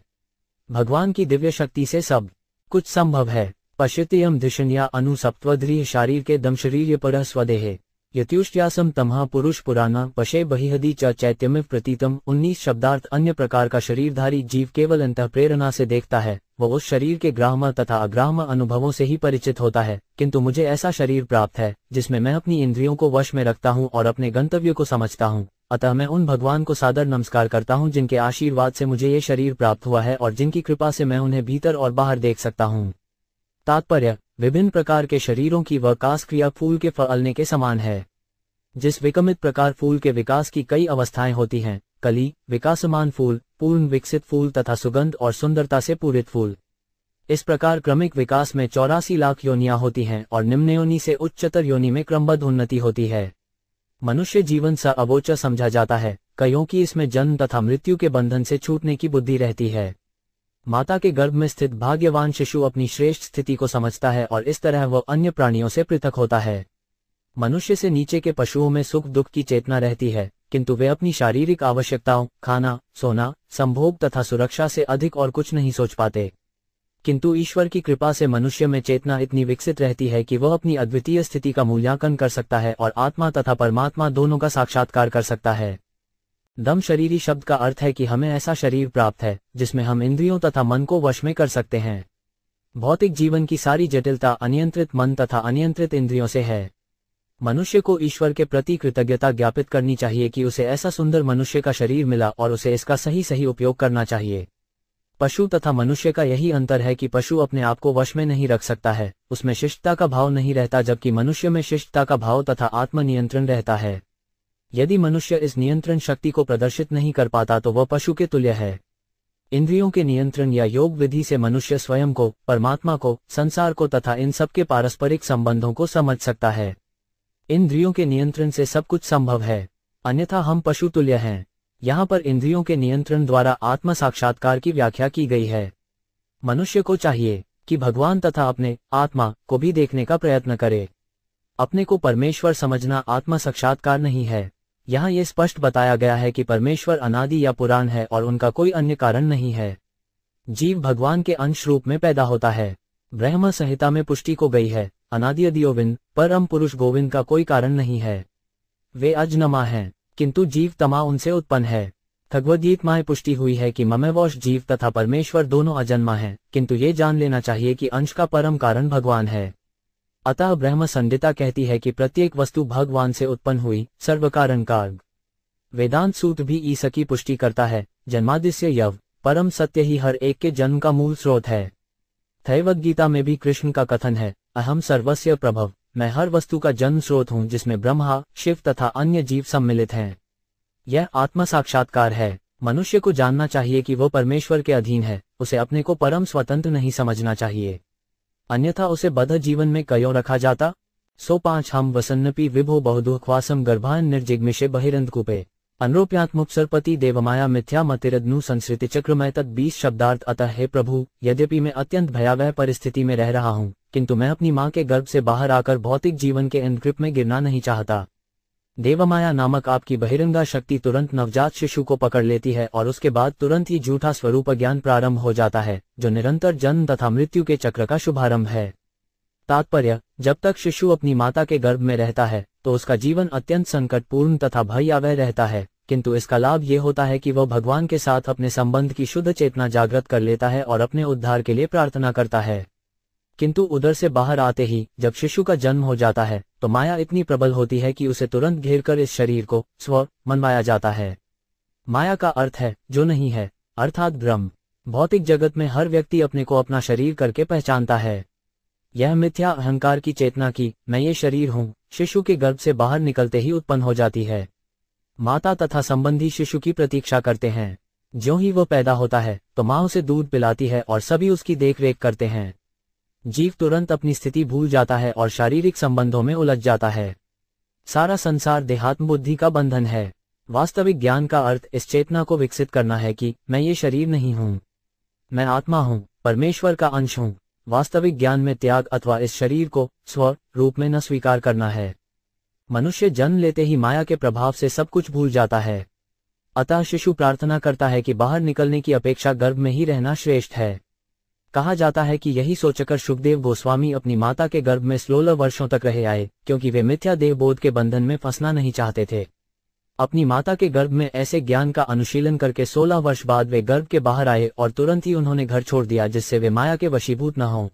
भगवान की दिव्य शक्ति से सब कुछ संभव है। पश्यत्यम धिषण्या अनु सप्तवध्रीय शारीर के दम शरीर पर स्वदेहे यत्युष्ट्यासम तमहा पुरुष पुराना पशे बहिहदी च चैत्यमिव प्रतीतम। 19 शब्दार्थ। अन्य प्रकार का शरीरधारी जीव केवल अंतः प्रेरणा से देखता है, वह उस शरीर के ग्राह्य तथा अग्राह्य अनुभवों से ही परिचित होता है, किंतु मुझे ऐसा शरीर प्राप्त है जिसमें मैं अपनी इंद्रियों को वश में रखता हूँ और अपने गंतव्य को समझता हूँ। अतः मैं उन भगवान को सादर नमस्कार करता हूँ जिनके आशीर्वाद से मुझे ये शरीर प्राप्त हुआ है और जिनकी कृपा से मैं उन्हें भीतर और बाहर देख सकता हूँ। तात्पर्य: विभिन्न प्रकार के शरीरों की विकास क्रिया फूल के फलने के समान है। जिस विकमित प्रकार फूल के विकास की कई अवस्थाएं होती हैं, कली, विकासमान फूल, पूर्ण विकसित फूल तथा सुगंध और सुंदरता से पूरित फूल, इस प्रकार क्रमिक विकास में 84 लाख योनियां होती हैं और निम्न योनि से उच्चतर योनि में क्रमबद्ध उन्नति होती है। मनुष्य जीवन सा अवोच समझा जाता है, कईयों की इसमें जन्म तथा मृत्यु के बंधन से छूटने की बुद्धि रहती है। माता के गर्भ में स्थित भाग्यवान शिशु अपनी श्रेष्ठ स्थिति को समझता है और इस तरह वह अन्य प्राणियों से पृथक होता है। मनुष्य से नीचे के पशुओं में सुख दुख की चेतना रहती है, किंतु वे अपनी शारीरिक आवश्यकताओं, खाना, सोना, संभोग तथा सुरक्षा से अधिक और कुछ नहीं सोच पाते। किंतु ईश्वर की कृपा से मनुष्य में चेतना इतनी विकसित रहती है कि वह अपनी अद्वितीय स्थिति का मूल्यांकन कर सकता है और आत्मा तथा परमात्मा दोनों का साक्षात्कार कर सकता है। दम शरीरी शब्द का अर्थ है कि हमें ऐसा शरीर प्राप्त है जिसमें हम इंद्रियों तथा मन को वश में कर सकते हैं। भौतिक जीवन की सारी जटिलता अनियंत्रित मन तथा अनियंत्रित इंद्रियों से है। मनुष्य को ईश्वर के प्रति कृतज्ञता ज्ञापित करनी चाहिए कि उसे ऐसा सुंदर मनुष्य का शरीर मिला और उसे इसका सही उपयोग करना चाहिए। पशु तथा मनुष्य का यही अंतर है कि पशु अपने आप को वश में नहीं रख सकता है, उसमें शिष्टता का भाव नहीं रहता, जबकि मनुष्य में शिष्टता का भाव तथा आत्मनियंत्रण रहता है। यदि मनुष्य इस नियंत्रण शक्ति को प्रदर्शित नहीं कर पाता तो वह पशु के तुल्य है। इंद्रियों के नियंत्रण या योग विधि से मनुष्य स्वयं को, परमात्मा को, संसार को तथा इन सबके पारस्परिक संबंधों को समझ सकता है। इंद्रियों के नियंत्रण से सब कुछ संभव है, अन्यथा हम पशु तुल्य हैं। यहाँ पर इंद्रियों के नियंत्रण द्वारा आत्म साक्षात्कार की व्याख्या की गई है। मनुष्य को चाहिए कि भगवान तथा अपने आत्मा को भी देखने का प्रयत्न करे। अपने को परमेश्वर समझना आत्म साक्षात्कार नहीं है। यहाँ ये स्पष्ट बताया गया है कि परमेश्वर अनादि या पुराण है और उनका कोई अन्य कारण नहीं है। जीव भगवान के अंश रूप में पैदा होता है। ब्रह्म संहिता में पुष्टि को गई है, अनादि अदियोविंद परम पुरुष गोविंद का कोई कारण नहीं है। वे अजन्मा हैं, किंतु जीव तमा उनसे उत्पन्न है। भगवद्गीता में पुष्टि हुई है कि ममेवश जीव तथा परमेश्वर दोनों अजन्मा हैं, किंतु ये जान लेना चाहिए कि अंश का परम कारण भगवान है। अतः ब्रह्म संहिता कहती है कि प्रत्येक वस्तु भगवान से उत्पन्न हुई, सर्व कारण कारक। वेदांत सूत्र भी इसकी पुष्टि करता है, जन्मादिस्य यव परम सत्य ही हर एक के जन्म का मूल स्रोत है। दैवत गीता में भी कृष्ण का कथन है, अहम सर्वस्य प्रभव, मैं हर वस्तु का जन्म स्रोत हूँ जिसमें ब्रह्मा, शिव तथा अन्य जीव सम्मिलित हैं। यह आत्म साक्षात्कार है। मनुष्य को जानना चाहिए कि वह परमेश्वर के अधीन है, उसे अपने को परम स्वतंत्र नहीं समझना चाहिए, अन्यथा उसे बद्ध जीवन में क्यों रखा जाता। 5 हम वसन्नपि विभो बहुदुःख्वासम गर्भान निर्जिग्मिषे बहिरंधकूपे अनरोप्यात्मुपसरपति देवमाया मिथ्या मतिरद्नु संस्कृति चक्रमय तत् 20 शब्दार्थ। अतः हे प्रभु, यद्यपि मैं अत्यंत भयावह परिस्थिति में रह रहा हूँ, किंतु मैं अपनी माँ के गर्भ से बाहर आकर भौतिक जीवन के एनग्रिप में गिरना नहीं चाहता। देवमाया नामक आपकी बहिरंगा शक्ति तुरंत नवजात शिशु को पकड़ लेती है और उसके बाद तुरंत ही झूठा स्वरूप ज्ञान प्रारंभ हो जाता है, जो निरंतर जन्म तथा मृत्यु के चक्र का शुभारंभ है। तात्पर्य: जब तक शिशु अपनी माता के गर्भ में रहता है तो उसका जीवन अत्यंत संकटपूर्ण तथा भयावह रहता है, किंतु इसका लाभ ये होता है कि वह भगवान के साथ अपने संबंध की शुद्ध चेतना जागृत कर लेता है और अपने उद्धार के लिए प्रार्थना करता है। किंतु उधर से बाहर आते ही जब शिशु का जन्म हो जाता है तो माया इतनी प्रबल होती है कि उसे तुरंत घेरकर इस शरीर को स्व मनवाया जाता है। माया का अर्थ है जो नहीं है, अर्थात ब्रह्म। भौतिक जगत में हर व्यक्ति अपने को अपना शरीर करके पहचानता है। यह मिथ्या अहंकार की चेतना की मैं ये शरीर हूँ शिशु के गर्भ से बाहर निकलते ही उत्पन्न हो जाती है। माता तथा संबंधी शिशु की प्रतीक्षा करते हैं। ज्यों ही वो पैदा होता है तो माँ उसे दूध पिलाती है और सभी उसकी देखरेख करते हैं। जीव तुरंत अपनी स्थिति भूल जाता है और शारीरिक संबंधों में उलझ जाता है। सारा संसार देहात्म बुद्धि का बंधन है। वास्तविक ज्ञान का अर्थ इस चेतना को विकसित करना है कि मैं ये शरीर नहीं हूँ, मैं आत्मा हूँ, परमेश्वर का अंश हूँ। वास्तविक ज्ञान में त्याग अथवा इस शरीर को स्व रूप में न स्वीकार करना है। मनुष्य जन्म लेते ही माया के प्रभाव से सब कुछ भूल जाता है। अतः शिशु प्रार्थना करता है कि बाहर निकलने की अपेक्षा गर्भ में ही रहना श्रेष्ठ है। कहा जाता है कि यही सोचकर सुखदेव गोस्वामी अपनी माता के गर्भ में 16 वर्षों तक रहे आए, क्योंकि वे मिथ्या देहबोध के बंधन में फंसना नहीं चाहते थे। अपनी माता के गर्भ में ऐसे ज्ञान का अनुशीलन करके 16 वर्ष बाद वे गर्भ के बाहर आए और तुरंत ही उन्होंने घर छोड़ दिया, जिससे वे माया के वशीभूत न हों।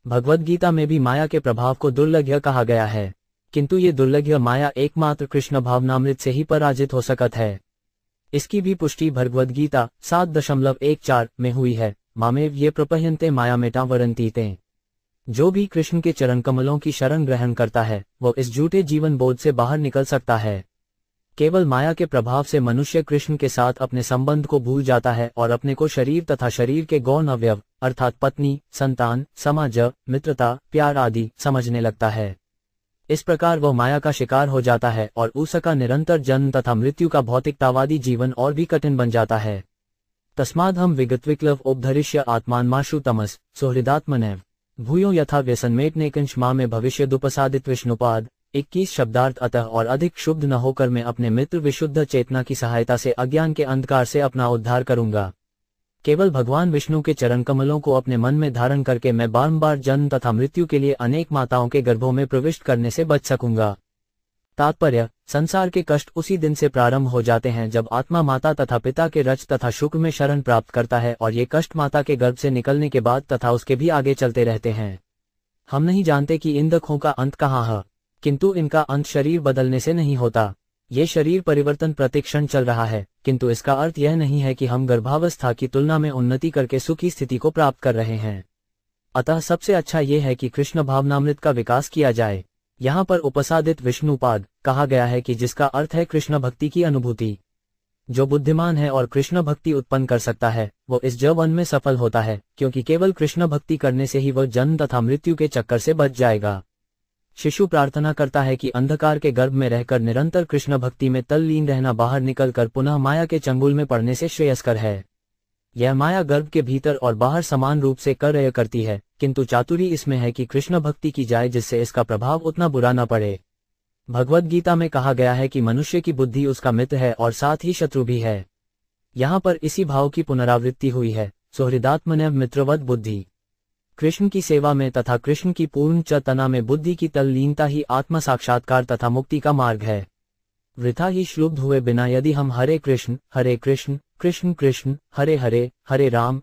भगवद गीता में भी माया के प्रभाव को दुर्लभ्य कहा गया है, किंतु ये दुर्लभ्य माया एकमात्र कृष्ण भावनामृत से ही पराजित हो सकत है। इसकी भी पुष्टि भगवद गीता 7.14 में हुई है। मामेव ये प्रपह्यन्ते माया मेटा वरंती ते। जो भी कृष्ण के चरण कमलों की शरण ग्रहण करता है वो इस झूठे जीवन बोध से बाहर निकल सकता है। केवल माया के प्रभाव से मनुष्य कृष्ण के साथ अपने संबंध को भूल जाता है और अपने को शरीर तथा शरीर के गौण अवयव अर्थात पत्नी, संतान, समाज, मित्रता, प्यार आदि समझने लगता है। इस प्रकार वह माया का शिकार हो जाता है और उसका निरंतर जन्म तथा मृत्यु का भौतिकतावादी जीवन और भी कठिन बन जाता है। तस्मादहम विगतविक्लव उपधरिष्य आत्मान्माशु तमस सुहृदात्मनैव भूयो यथा व्यसनमेटनेकंश मां में भविष्य दुपसादित विष्णुपाद 21 शब्दार्थ। अतः और अधिक क्षुब्ध न होकर मैं अपने मित्र विशुद्ध चेतना की सहायता से अज्ञान के अंधकार से अपना उद्धार करूंगा। केवल भगवान विष्णु के चरण कमलों को अपने मन में धारण करके मैं बारंबार जन्म तथा मृत्यु के लिए अनेक माताओं के गर्भों में प्रविष्ट करने से बच सकूंगा। तात्पर्य, संसार के कष्ट उसी दिन से प्रारंभ हो जाते हैं जब आत्मा माता तथा पिता के रज तथा शुक्र में शरण प्राप्त करता है, और ये कष्ट माता के गर्भ से निकलने के बाद तथा उसके भी आगे चलते रहते हैं। हम नहीं जानते कि इन दुखों का अंत कहाँ है, किंतु इनका अंत शरीर बदलने से नहीं होता। ये शरीर परिवर्तन प्रतिक्षण चल रहा है, किंतु इसका अर्थ यह नहीं है कि हम गर्भावस्था की तुलना में उन्नति करके सुखी स्थिति को प्राप्त कर रहे हैं। अतः सबसे अच्छा ये है कि कृष्ण भावनामृत का विकास किया जाए। यहाँ पर उपसादित विष्णुपाद कहा गया है कि जिसका अर्थ है कृष्ण भक्ति की अनुभूति। जो बुद्धिमान है और कृष्ण भक्ति उत्पन्न कर सकता है वो इस जवन में सफल होता है, क्योंकि केवल कृष्ण भक्ति करने से ही वह जन्म तथा मृत्यु के चक्कर से बच जाएगा। शिशु प्रार्थना करता है कि अंधकार के गर्भ में रहकर निरंतर कृष्ण भक्ति में तल्लीन रहना बाहर निकलकर पुनः माया के चंगुल में पड़ने से श्रेयस्कर है। यह माया गर्भ के भीतर और बाहर समान रूप से कार्य करती है, किंतु चातुरी इसमें है कि कृष्ण भक्ति की जाए जिससे इसका प्रभाव उतना बुरा न पड़े। भगवद गीता में कहा गया है कि मनुष्य की बुद्धि उसका मित्र है और साथ ही शत्रु भी है। यहाँ पर इसी भाव की पुनरावृत्ति हुई है, सुहृदात्मनैव मित्रवत बुद्धि। कृष्ण की सेवा में तथा कृष्ण की पूर्ण चेतना में बुद्धि की तल्लीनता ही आत्म साक्षात्कार तथा मुक्ति का मार्ग है। वृथा ही श्लुब्ध हुए बिना यदि हम हरे कृष्ण कृष्ण कृष्ण हरे हरे हरे राम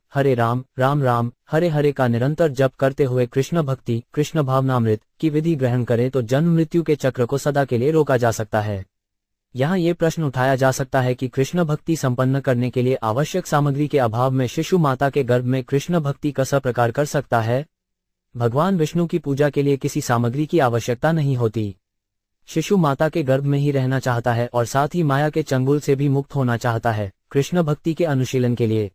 राम राम हरे हरे का निरंतर जप करते हुए कृष्ण भक्ति कृष्ण भावनामृत की विधि ग्रहण करें तो जन्म मृत्यु के चक्र को सदा के लिए रोका जा सकता है। यहाँ ये प्रश्न उठाया जा सकता है कि कृष्ण भक्ति संपन्न करने के लिए आवश्यक सामग्री के अभाव में शिशु माता के गर्भ में कृष्ण भक्ति का प्रकार कर सकता है। भगवान विष्णु की पूजा के लिए किसी सामग्री की आवश्यकता नहीं होती। शिशु माता के गर्भ में ही रहना चाहता है और साथ ही माया के चंगुल से भी मुक्त होना चाहता है। कृष्ण भक्ति के अनुशीलन के लिए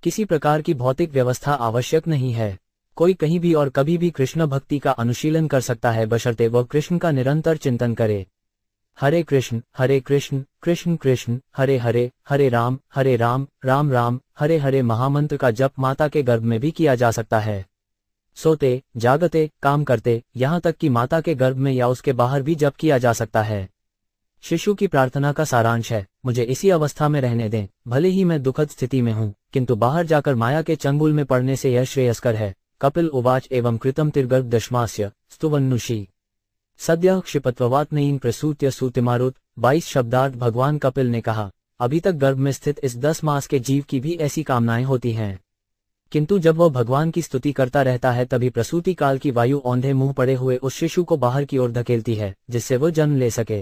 किसी प्रकार की भौतिक व्यवस्था आवश्यक नहीं है। कोई कहीं भी और कभी भी कृष्ण भक्ति का अनुशीलन कर सकता है, बशर्ते वह कृष्ण का निरंतर चिंतन करे। हरे कृष्ण कृष्ण कृष्ण हरे हरे हरे राम राम राम हरे हरे महामंत्र का जप माता के गर्भ में भी किया जा सकता है। सोते जागते काम करते, यहाँ तक कि माता के गर्भ में या उसके बाहर भी जप किया जा सकता है। शिशु की प्रार्थना का सारांश है, मुझे इसी अवस्था में रहने दें, भले ही मैं दुखद स्थिति में हूँ, किंतु बाहर जाकर माया के चंगुल में पड़ने से यह श्रेयस्कर है। कपिल उवाच एवं कृतम तिर्गर्भ दशमास्य स्तुवन्नुषी सद्यः क्षिपत्ववात्नयीन प्रसूत्य सूतिमारुत 22 शब्दार्थ। भगवान कपिल ने कहा, अभी तक गर्भ में स्थित इस 10 मास के जीव की भी ऐसी कामनाएं होती हैं, किंतु जब वह भगवान की स्तुति करता रहता है तभी प्रसूति काल की वायु औंधे मुंह पड़े हुए उस शिशु को बाहर की ओर धकेलती है, जिससे वह जन्म ले सके।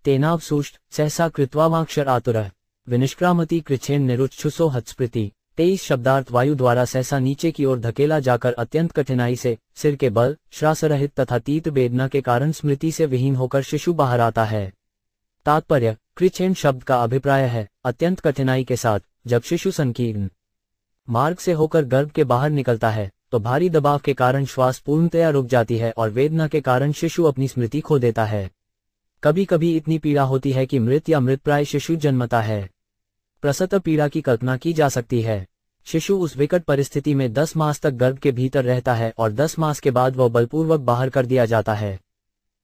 तेनावसूष्ट सहसा कृत्वामाक्षर आतुरः विनिष्क्रामति कृच्छेन निरुच्छुसो हत्स्पृति 23 शब्दार्थ वायु द्वारा सहसा नीचे की ओर धकेला जाकर अत्यंत कठिनाई से सिर के बल, श्वासरहित तथा तीव्र वेदना के कारण स्मृति से विहीन होकर शिशु बाहर आता है। तात्पर्य, कृच्छ्रेण शब्द का अभिप्राय है अत्यंत कठिनाई के साथ। जब शिशु संकीर्ण मार्ग से होकर गर्भ के बाहर निकलता है तो भारी दबाव के कारण श्वास पूर्णतया रुक जाती है और वेदना के कारण शिशु अपनी स्मृति खो देता है। कभी कभी इतनी पीड़ा होती है कि मृत या मृतप्राय शिशु जन्मता है। प्रसव पीड़ा की कल्पना की जा सकती है। शिशु उस विकट परिस्थिति में 10 मास तक गर्भ के भीतर रहता है और 10 मास के बाद वह बलपूर्वक बाहर कर दिया जाता है।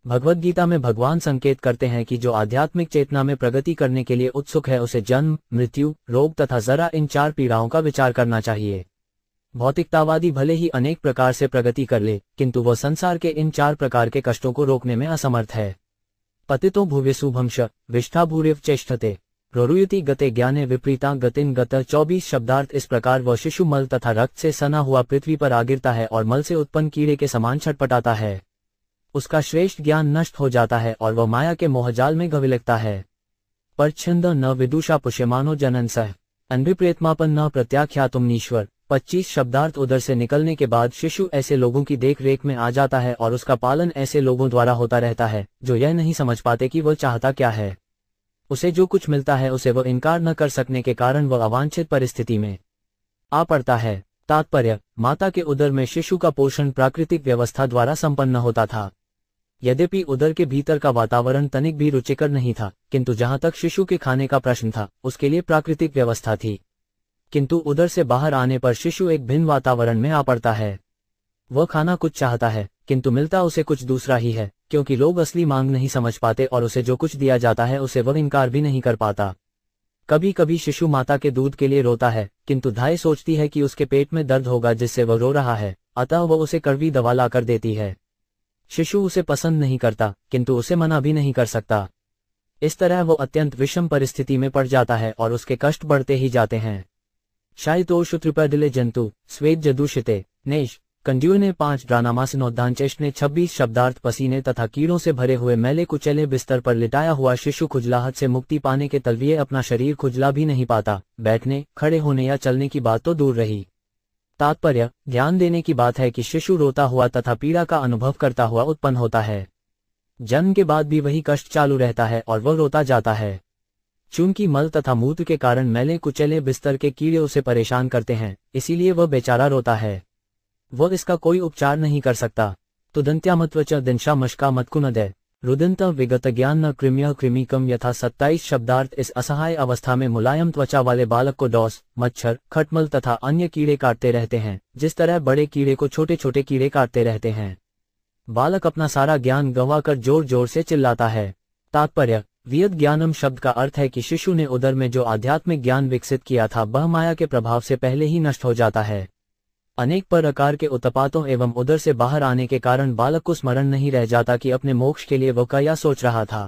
भगवद गीता में भगवान संकेत करते हैं कि जो आध्यात्मिक चेतना में प्रगति करने के लिए उत्सुक है उसे जन्म, मृत्यु, रोग तथा जरा इन 4 पीड़ाओं का विचार करना चाहिए। भौतिकतावादी भले ही अनेक प्रकार से प्रगति कर ले, किंतु वह संसार के इन 4 प्रकार के कष्टों को रोकने में असमर्थ है। पतितो भुव्यसुभंश विष्ठा भूरिव चेष्टते रोरुयति गते ज्ञाने विपरीता गतिन गत। 24 शब्दार्थ इस प्रकार वह शिशु मल तथा रक्त से सना हुआ पृथ्वी पर आ गिरता है और मल से उत्पन्न कीड़े के समान छटपटाता है। उसका श्रेष्ठ ज्ञान नष्ट हो जाता है और वह माया के मोहजाल में घविलकता है। परछंद न विदुषा पुष्यमानो जनन सह अनभिप्रेतमापन न प्रत्याख्यातुमनीश्वर। 25 शब्दार्थ उदर से निकलने के बाद शिशु ऐसे लोगों की देख रेख में आ जाता है और उसका पालन ऐसे लोगों द्वारा होता रहता है जो यह नहीं समझ पाते कि वह चाहता क्या है। उसे जो कुछ मिलता है उसे वह इनकार न कर सकने के कारण वह अवांछित परिस्थिति में आ पड़ता है। तात्पर्य, माता के उदर में शिशु का पोषण प्राकृतिक व्यवस्था द्वारा संपन्न होता था। यद्यपि उदर के भीतर का वातावरण तनिक भी रुचिकर नहीं था, किंतु जहां तक शिशु के खाने का प्रश्न था उसके लिए प्राकृतिक व्यवस्था थी। किंतु उदर से बाहर आने पर शिशु एक भिन्न वातावरण में आ पड़ता है। वह खाना कुछ चाहता है किंतु मिलता उसे कुछ दूसरा ही है, क्योंकि लोग असली मांग नहीं समझ पाते और उसे जो कुछ दिया जाता है उसे वह इनकार भी नहीं कर पाता। कभी कभी शिशु माता के दूध के लिए रोता है, किंतु धाय सोचती है कि उसके पेट में दर्द होगा जिससे वह रो रहा है, अतः वह उसे कड़वी दवा लाकर देती है। शिशु उसे पसंद नहीं करता, किंतु उसे मना भी नहीं कर सकता। इस तरह वो अत्यंत विषम परिस्थिति में पड़ जाता है और उसके कष्ट बढ़ते ही जाते हैं। शायितोषु त्रिपदिले जंतु स्वेद जदूषिते नेश कंड्यू ने 5 ड्रानामासनोद्धांचेश ने 26 शब्दार्थ पसीने तथा कीड़ों से भरे हुए मैले कुचले बिस्तर पर लिटाया हुआ शिशु खुजलाहट से मुक्ति पाने के तलविये अपना शरीर खुजला भी नहीं पाता। बैठने, खड़े होने या चलने की बात तो दूर रही। तात्पर्य, ध्यान देने की बात है कि शिशु रोता हुआ तथा पीड़ा का अनुभव करता हुआ उत्पन्न होता है। जन्म के बाद भी वही कष्ट चालू रहता है और वह रोता जाता है। चूंकि मल तथा मूत्र के कारण मैले कुचले बिस्तर के कीड़े उसे परेशान करते हैं, इसीलिए वह बेचारा रोता है। वह इसका कोई उपचार नहीं कर सकता। तुदंत्यामत्वच दिनशा मशका मतकुनदय रुदंत विगत ज्ञान न कृम्य कृमिकम यथा। 27 शब्दार्थ इस असहाय अवस्था में मुलायम त्वचा वाले बालक को डॉस, मच्छर, खटमल तथा अन्य कीड़े काटते रहते हैं, जिस तरह बड़े कीड़े को छोटे छोटे कीड़े काटते रहते हैं। बालक अपना सारा ज्ञान गंवाकर जोर जोर से चिल्लाता है। तात्पर्य, वियद ज्ञानम शब्द का अर्थ है कि शिशु ने उदर में जो आध्यात्मिक ज्ञान विकसित किया था वह माया के प्रभाव से पहले ही नष्ट हो जाता है। अनेक प्रकार के उत्पातों एवं उदर से बाहर आने के कारण बालक को स्मरण नहीं रह जाता कि अपने मोक्ष के लिए वह क्या सोच रहा था।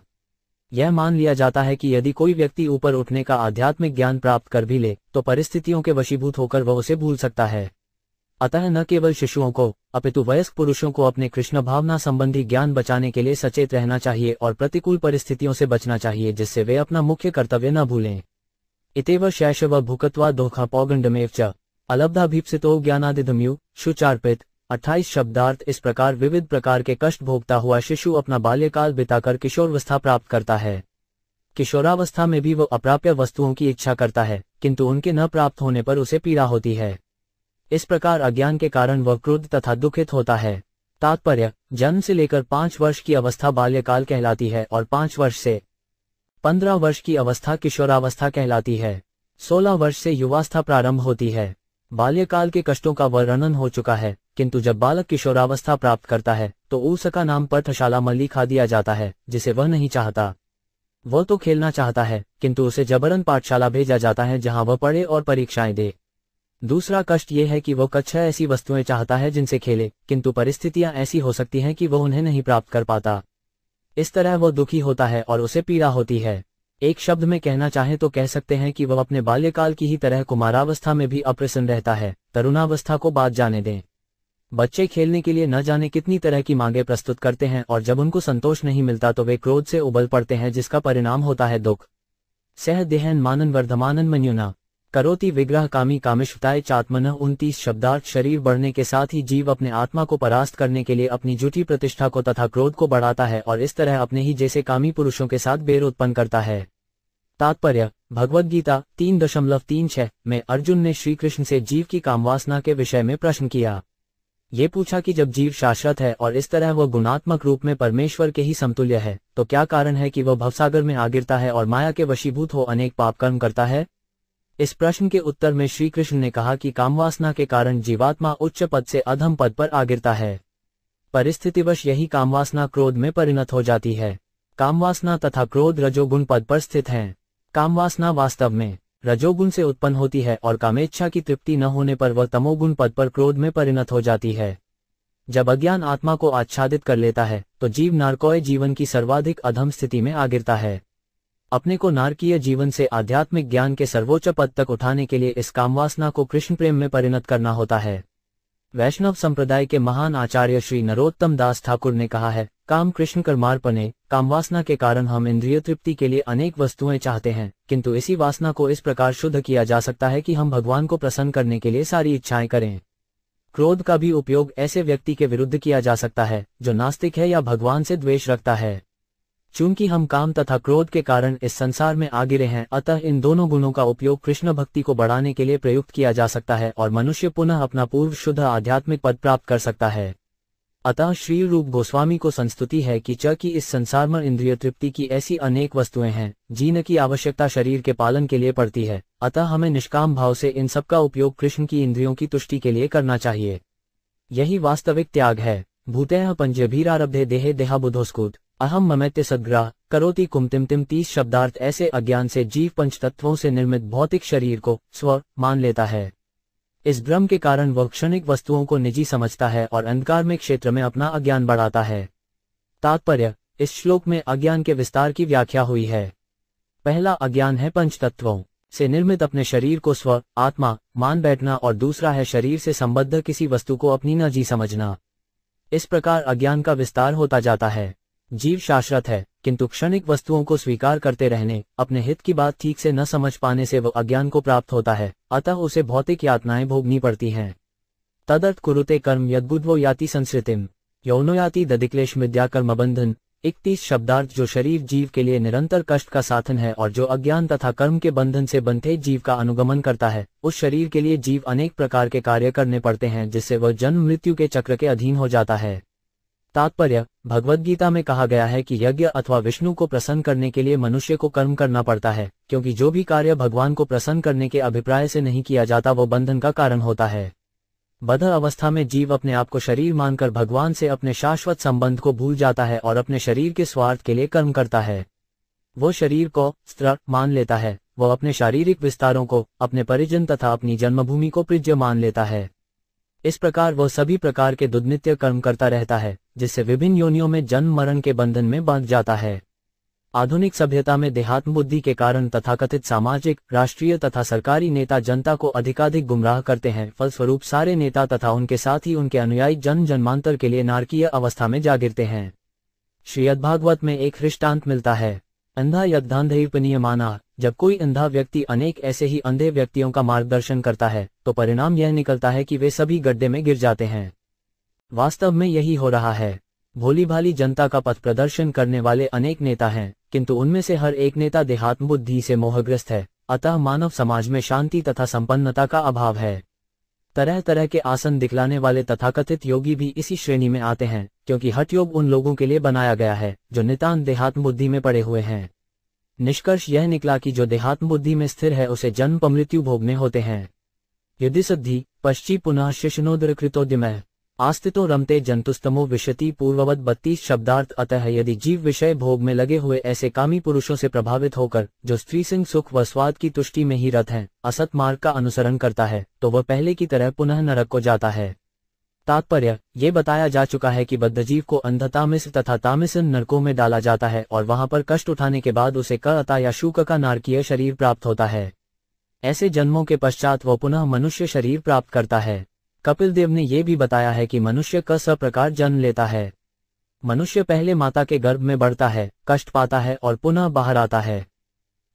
यह मान लिया जाता है कि यदि कोई व्यक्ति ऊपर उठने का आध्यात्मिक ज्ञान प्राप्त कर भी ले तो परिस्थितियों के वशीभूत होकर वह उसे भूल सकता है। अतः न केवल शिशुओं को अपितु वयस्क पुरुषों को अपने कृष्ण भावना संबंधी ज्ञान बचाने के लिए सचेत रहना चाहिए और प्रतिकूल परिस्थितियों से बचना चाहिए, जिससे वे अपना मुख्य कर्तव्य न भूलें। इतेव शैशव भूकत्वा दोखा पौगंडमेव च अलब्धाभीप्सितो ज्ञानादिधम्यु शुचार्पित। 28 शब्दार्थ इस प्रकार विविध प्रकार के कष्ट भोगता हुआ शिशु अपना बाल्यकाल बिताकर किशोरावस्था प्राप्त करता है। किशोरावस्था में भी वो अप्राप्य वस्तुओं की इच्छा करता है, किंतु उनके न प्राप्त होने पर उसे पीड़ा होती है। इस प्रकार अज्ञान के कारण वह क्रुद्ध तथा दुखित होता है। तात्पर्य, जन्म से लेकर 5 वर्ष की अवस्था बाल्यकाल कहलाती है और 5 वर्ष से 15 वर्ष की अवस्था किशोरावस्था कहलाती है। 16 वर्ष से युवावस्था प्रारंभ होती है। बाल्यकाल के कष्टों का वर्णन हो चुका है, किंतु जब बालक किशोरावस्था प्राप्त करता है तो उसका नाम पाठशाला में लिखा दिया जाता है, जिसे वह नहीं चाहता। वह तो खेलना चाहता है, किंतु उसे जबरन पाठशाला भेजा जाता है जहां वह पढ़े और परीक्षाएं दे। दूसरा कष्ट यह है कि वह कक्षा ऐसी वस्तुएं चाहता है जिनसे खेले, किंतु परिस्थितियां ऐसी हो सकती हैं कि वह उन्हें नहीं प्राप्त कर पाता। इस तरह वह दुखी होता है और उसे पीड़ा होती है। एक शब्द में कहना चाहें तो कह सकते हैं कि वह अपने बाल्यकाल की ही तरह कुमारावस्था में भी अप्रसन्न रहता है। तरुणावस्था को बात जाने दें। बच्चे खेलने के लिए न जाने कितनी तरह की मांगे प्रस्तुत करते हैं और जब उनको संतोष नहीं मिलता तो वे क्रोध से उबल पड़ते हैं, जिसका परिणाम होता है दुख। सह देहन मानन वर्धमानन मन्युना करोति विग्रह कामी कामिष्वताय चात्मनः 29 शब्दार्थ शरीर बढ़ने के साथ ही जीव अपने आत्मा को परास्त करने के लिए अपनी झूठी प्रतिष्ठा को तथा क्रोध को बढ़ाता है और इस तरह अपने ही जैसे कामी पुरुषों के साथ बैर उत्पन्न करता है। तात्पर्य: भगवद गीता 3.36 में अर्जुन ने श्री कृष्ण से जीव की कामवासना के विषय में प्रश्न किया। ये पूछा कि जब जीव शाश्वत है और इस तरह वह गुणात्मक रूप में परमेश्वर के ही समतुल्य है, तो क्या कारण है कि वह भवसागर में आ गिरता है और माया के वशीभूत हो अनेक पाप कर्म करता है। इस प्रश्न के उत्तर में श्री कृष्ण ने कहा कि कामवासना के कारण जीवात्मा उच्च पद से अधम पद पर आ गिरता है। परिस्थितिवश यही कामवासना क्रोध में परिणत हो जाती है। कामवासना तथा क्रोध रजोगुण पद पर स्थित हैं। कामवासना वास्तव में रजोगुण से उत्पन्न होती है और कामेच्छा की तृप्ति न होने पर वह तमोगुण पद पर क्रोध में परिणत हो जाती है। जब अज्ञान आत्मा को आच्छादित कर लेता है तो जीव नारकोय जीवन की सर्वाधिक अधम स्थिति में आ गिरता है। अपने को नारकीय जीवन से आध्यात्मिक ज्ञान के सर्वोच्च पद तक उठाने के लिए इस कामवासना को कृष्ण प्रेम में परिणत करना होता है। वैष्णव संप्रदाय के महान आचार्य श्री नरोत्तम दास ठाकुर ने कहा है, काम कृष्ण कर्मार्पणे। कामवासना के कारण हम इंद्रिय तृप्ति के लिए अनेक वस्तुएं चाहते हैं, किंतु इसी वासना को इस प्रकार शुद्ध किया जा सकता है कि हम भगवान को प्रसन्न करने के लिए सारी इच्छाएं करें। क्रोध का भी उपयोग ऐसे व्यक्ति के विरुद्ध किया जा सकता है जो नास्तिक है या भगवान से द्वेष रखता है। चूंकि हम काम तथा क्रोध के कारण इस संसार में आ गिरे हैं, अतः इन दोनों गुणों का उपयोग कृष्ण भक्ति को बढ़ाने के लिए प्रयुक्त किया जा सकता है और मनुष्य पुनः अपना पूर्व शुद्ध आध्यात्मिक पद प्राप्त कर सकता है। अतः श्री रूप गोस्वामी को संस्तुति है कि की इस संसार में इंद्रिय तृप्ति की ऐसी अनेक वस्तुएं हैं जिनकी आवश्यकता शरीर के पालन के लिए पड़ती है, अतः हमें निष्काम भाव से इन सब का उपयोग कृष्ण की इंद्रियों की तुष्टि के लिए करना चाहिए। यही वास्तविक त्याग है। भूतैः पंचभीरारब्धे देहे देहाबुधोस्कुत अहम ममैत्य सद्ग्राह करोति कुमतिम 30 शब्दार्थ ऐसे अज्ञान से जीव पंच तत्वों से निर्मित भौतिक शरीर को स्व मान लेता है। इस भ्रम के कारण वह क्षणिक वस्तुओं को निजी समझता है और अंधकार में क्षेत्र में अपना अज्ञान बढ़ाता है। तात्पर्य: इस श्लोक में अज्ञान के विस्तार की व्याख्या हुई है। पहला अज्ञान है पंच तत्वों से निर्मित अपने शरीर को स्व आत्मा मान बैठना और दूसरा है शरीर से संबद्ध किसी वस्तु को अपनी निजी समझना। इस प्रकार अज्ञान का विस्तार होता जाता है। जीव शाश्वत है, किंतु क्षणिक वस्तुओं को स्वीकार करते रहने, अपने हित की बात ठीक से न समझ पाने से वह अज्ञान को प्राप्त होता है, अतः उसे भौतिक यातनाएं भोगनी पड़ती हैं। तदर्थ कुरुते कर्म यद्बुद्धो याति संसृतिम यौनो याति दधिक्लेश मिथ्या कर्म बंधन। 31 शब्दार्थ जो शरीर जीव के लिए निरंतर कष्ट का साधन है और जो अज्ञान तथा कर्म के बंधन से बंधे जीव का अनुगमन करता है, उस शरीर के लिए जीव अनेक प्रकार के कार्य करने पड़ते हैं जिससे वह जन्म मृत्यु के चक्र के अधीन हो जाता है। तात्पर्य: भगवद गीता में कहा गया है कि यज्ञ अथवा विष्णु को प्रसन्न करने के लिए मनुष्य को कर्म करना पड़ता है, क्योंकि जो भी कार्य भगवान को प्रसन्न करने के अभिप्राय से नहीं किया जाता वो बंधन का कारण होता है। बद्ध अवस्था में जीव अपने आप को शरीर मानकर भगवान से अपने शाश्वत संबंध को भूल जाता है और अपने शरीर के स्वार्थ के लिए कर्म करता है। वो शरीर को स्त्र मान लेता है, वह अपने शारीरिक विस्तारों को, अपने परिजन तथा अपनी जन्मभूमि को प्रिज्य मान लेता है। इस प्रकार वह सभी प्रकार के दुर्नित्य कर्म करता रहता है, जिससे विभिन्न योनियों में जन्म मरण के बंधन में बांध जाता है। आधुनिक सभ्यता में देहात्म बुद्धि के कारण तथाकथित सामाजिक, राष्ट्रीय तथा सरकारी नेता जनता को अधिकाधिक गुमराह करते हैं। फलस्वरूप सारे नेता तथा उनके साथ ही उनके अनुयायी जन्म जन्मांतर के लिए नारकीय अवस्था में जा गिरते हैं। श्रीमद्भागवत में एक दृष्टांत मिलता है, अंधा यद्धांधैर्पनीयमाना। जब कोई अंधा व्यक्ति अनेक ऐसे ही अंधे व्यक्तियों का मार्गदर्शन करता है तो परिणाम यह निकलता है कि वे सभी गड्ढे में गिर जाते हैं। वास्तव में यही हो रहा है। भोली भाली जनता का पथ प्रदर्शन करने वाले अनेक नेता हैं, किंतु उनमें से हर एक नेता देहात्म बुद्धि से मोहग्रस्त है, अतः मानव समाज में शांति तथा संपन्नता का अभाव है। तरह तरह के आसन दिखलाने वाले तथाकथित योगी भी इसी श्रेणी में आते हैं, क्योंकि हठ योग उन लोगों के लिए बनाया गया है जो नितांत देहात्म बुद्धि में पड़े हुए हैं। निष्कर्ष यह निकला कि जो देहात्म बुद्धि में स्थिर है उसे जन्म मृत्यु भोगने होते हैं। यदि सिद्धि पश्ची पुनः शिशनोदर कृतोद्यमः आस्तितो रमते जंतुस्तमो विशति पूर्ववत 32 शब्दार्थ। अतः यदि जीव विषय भोग में लगे हुए ऐसे कामी पुरुषों से प्रभावित होकर जो स्त्री सिंह सुख व स्वाद की तुष्टि में ही रत हैं, असत मार्ग का अनुसरण करता है, तो वह पहले की तरह पुनः नरक को जाता है। तात्पर्य: ये बताया जा चुका है कि बद्धजीव को अंधतामिस तथा तामिसन नरकों में डाला जाता है और वहां पर कष्ट उठाने के बाद उसे क अता या शूक का नारकीय शरीर प्राप्त होता है। ऐसे जन्मों के पश्चात वह पुनः मनुष्य शरीर प्राप्त करता है। कपिल देव ने यह भी बताया है कि मनुष्य का सब प्रकार जन्म लेता है। मनुष्य पहले माता के गर्भ में बढ़ता है, कष्ट पाता है और पुनः बाहर आता है।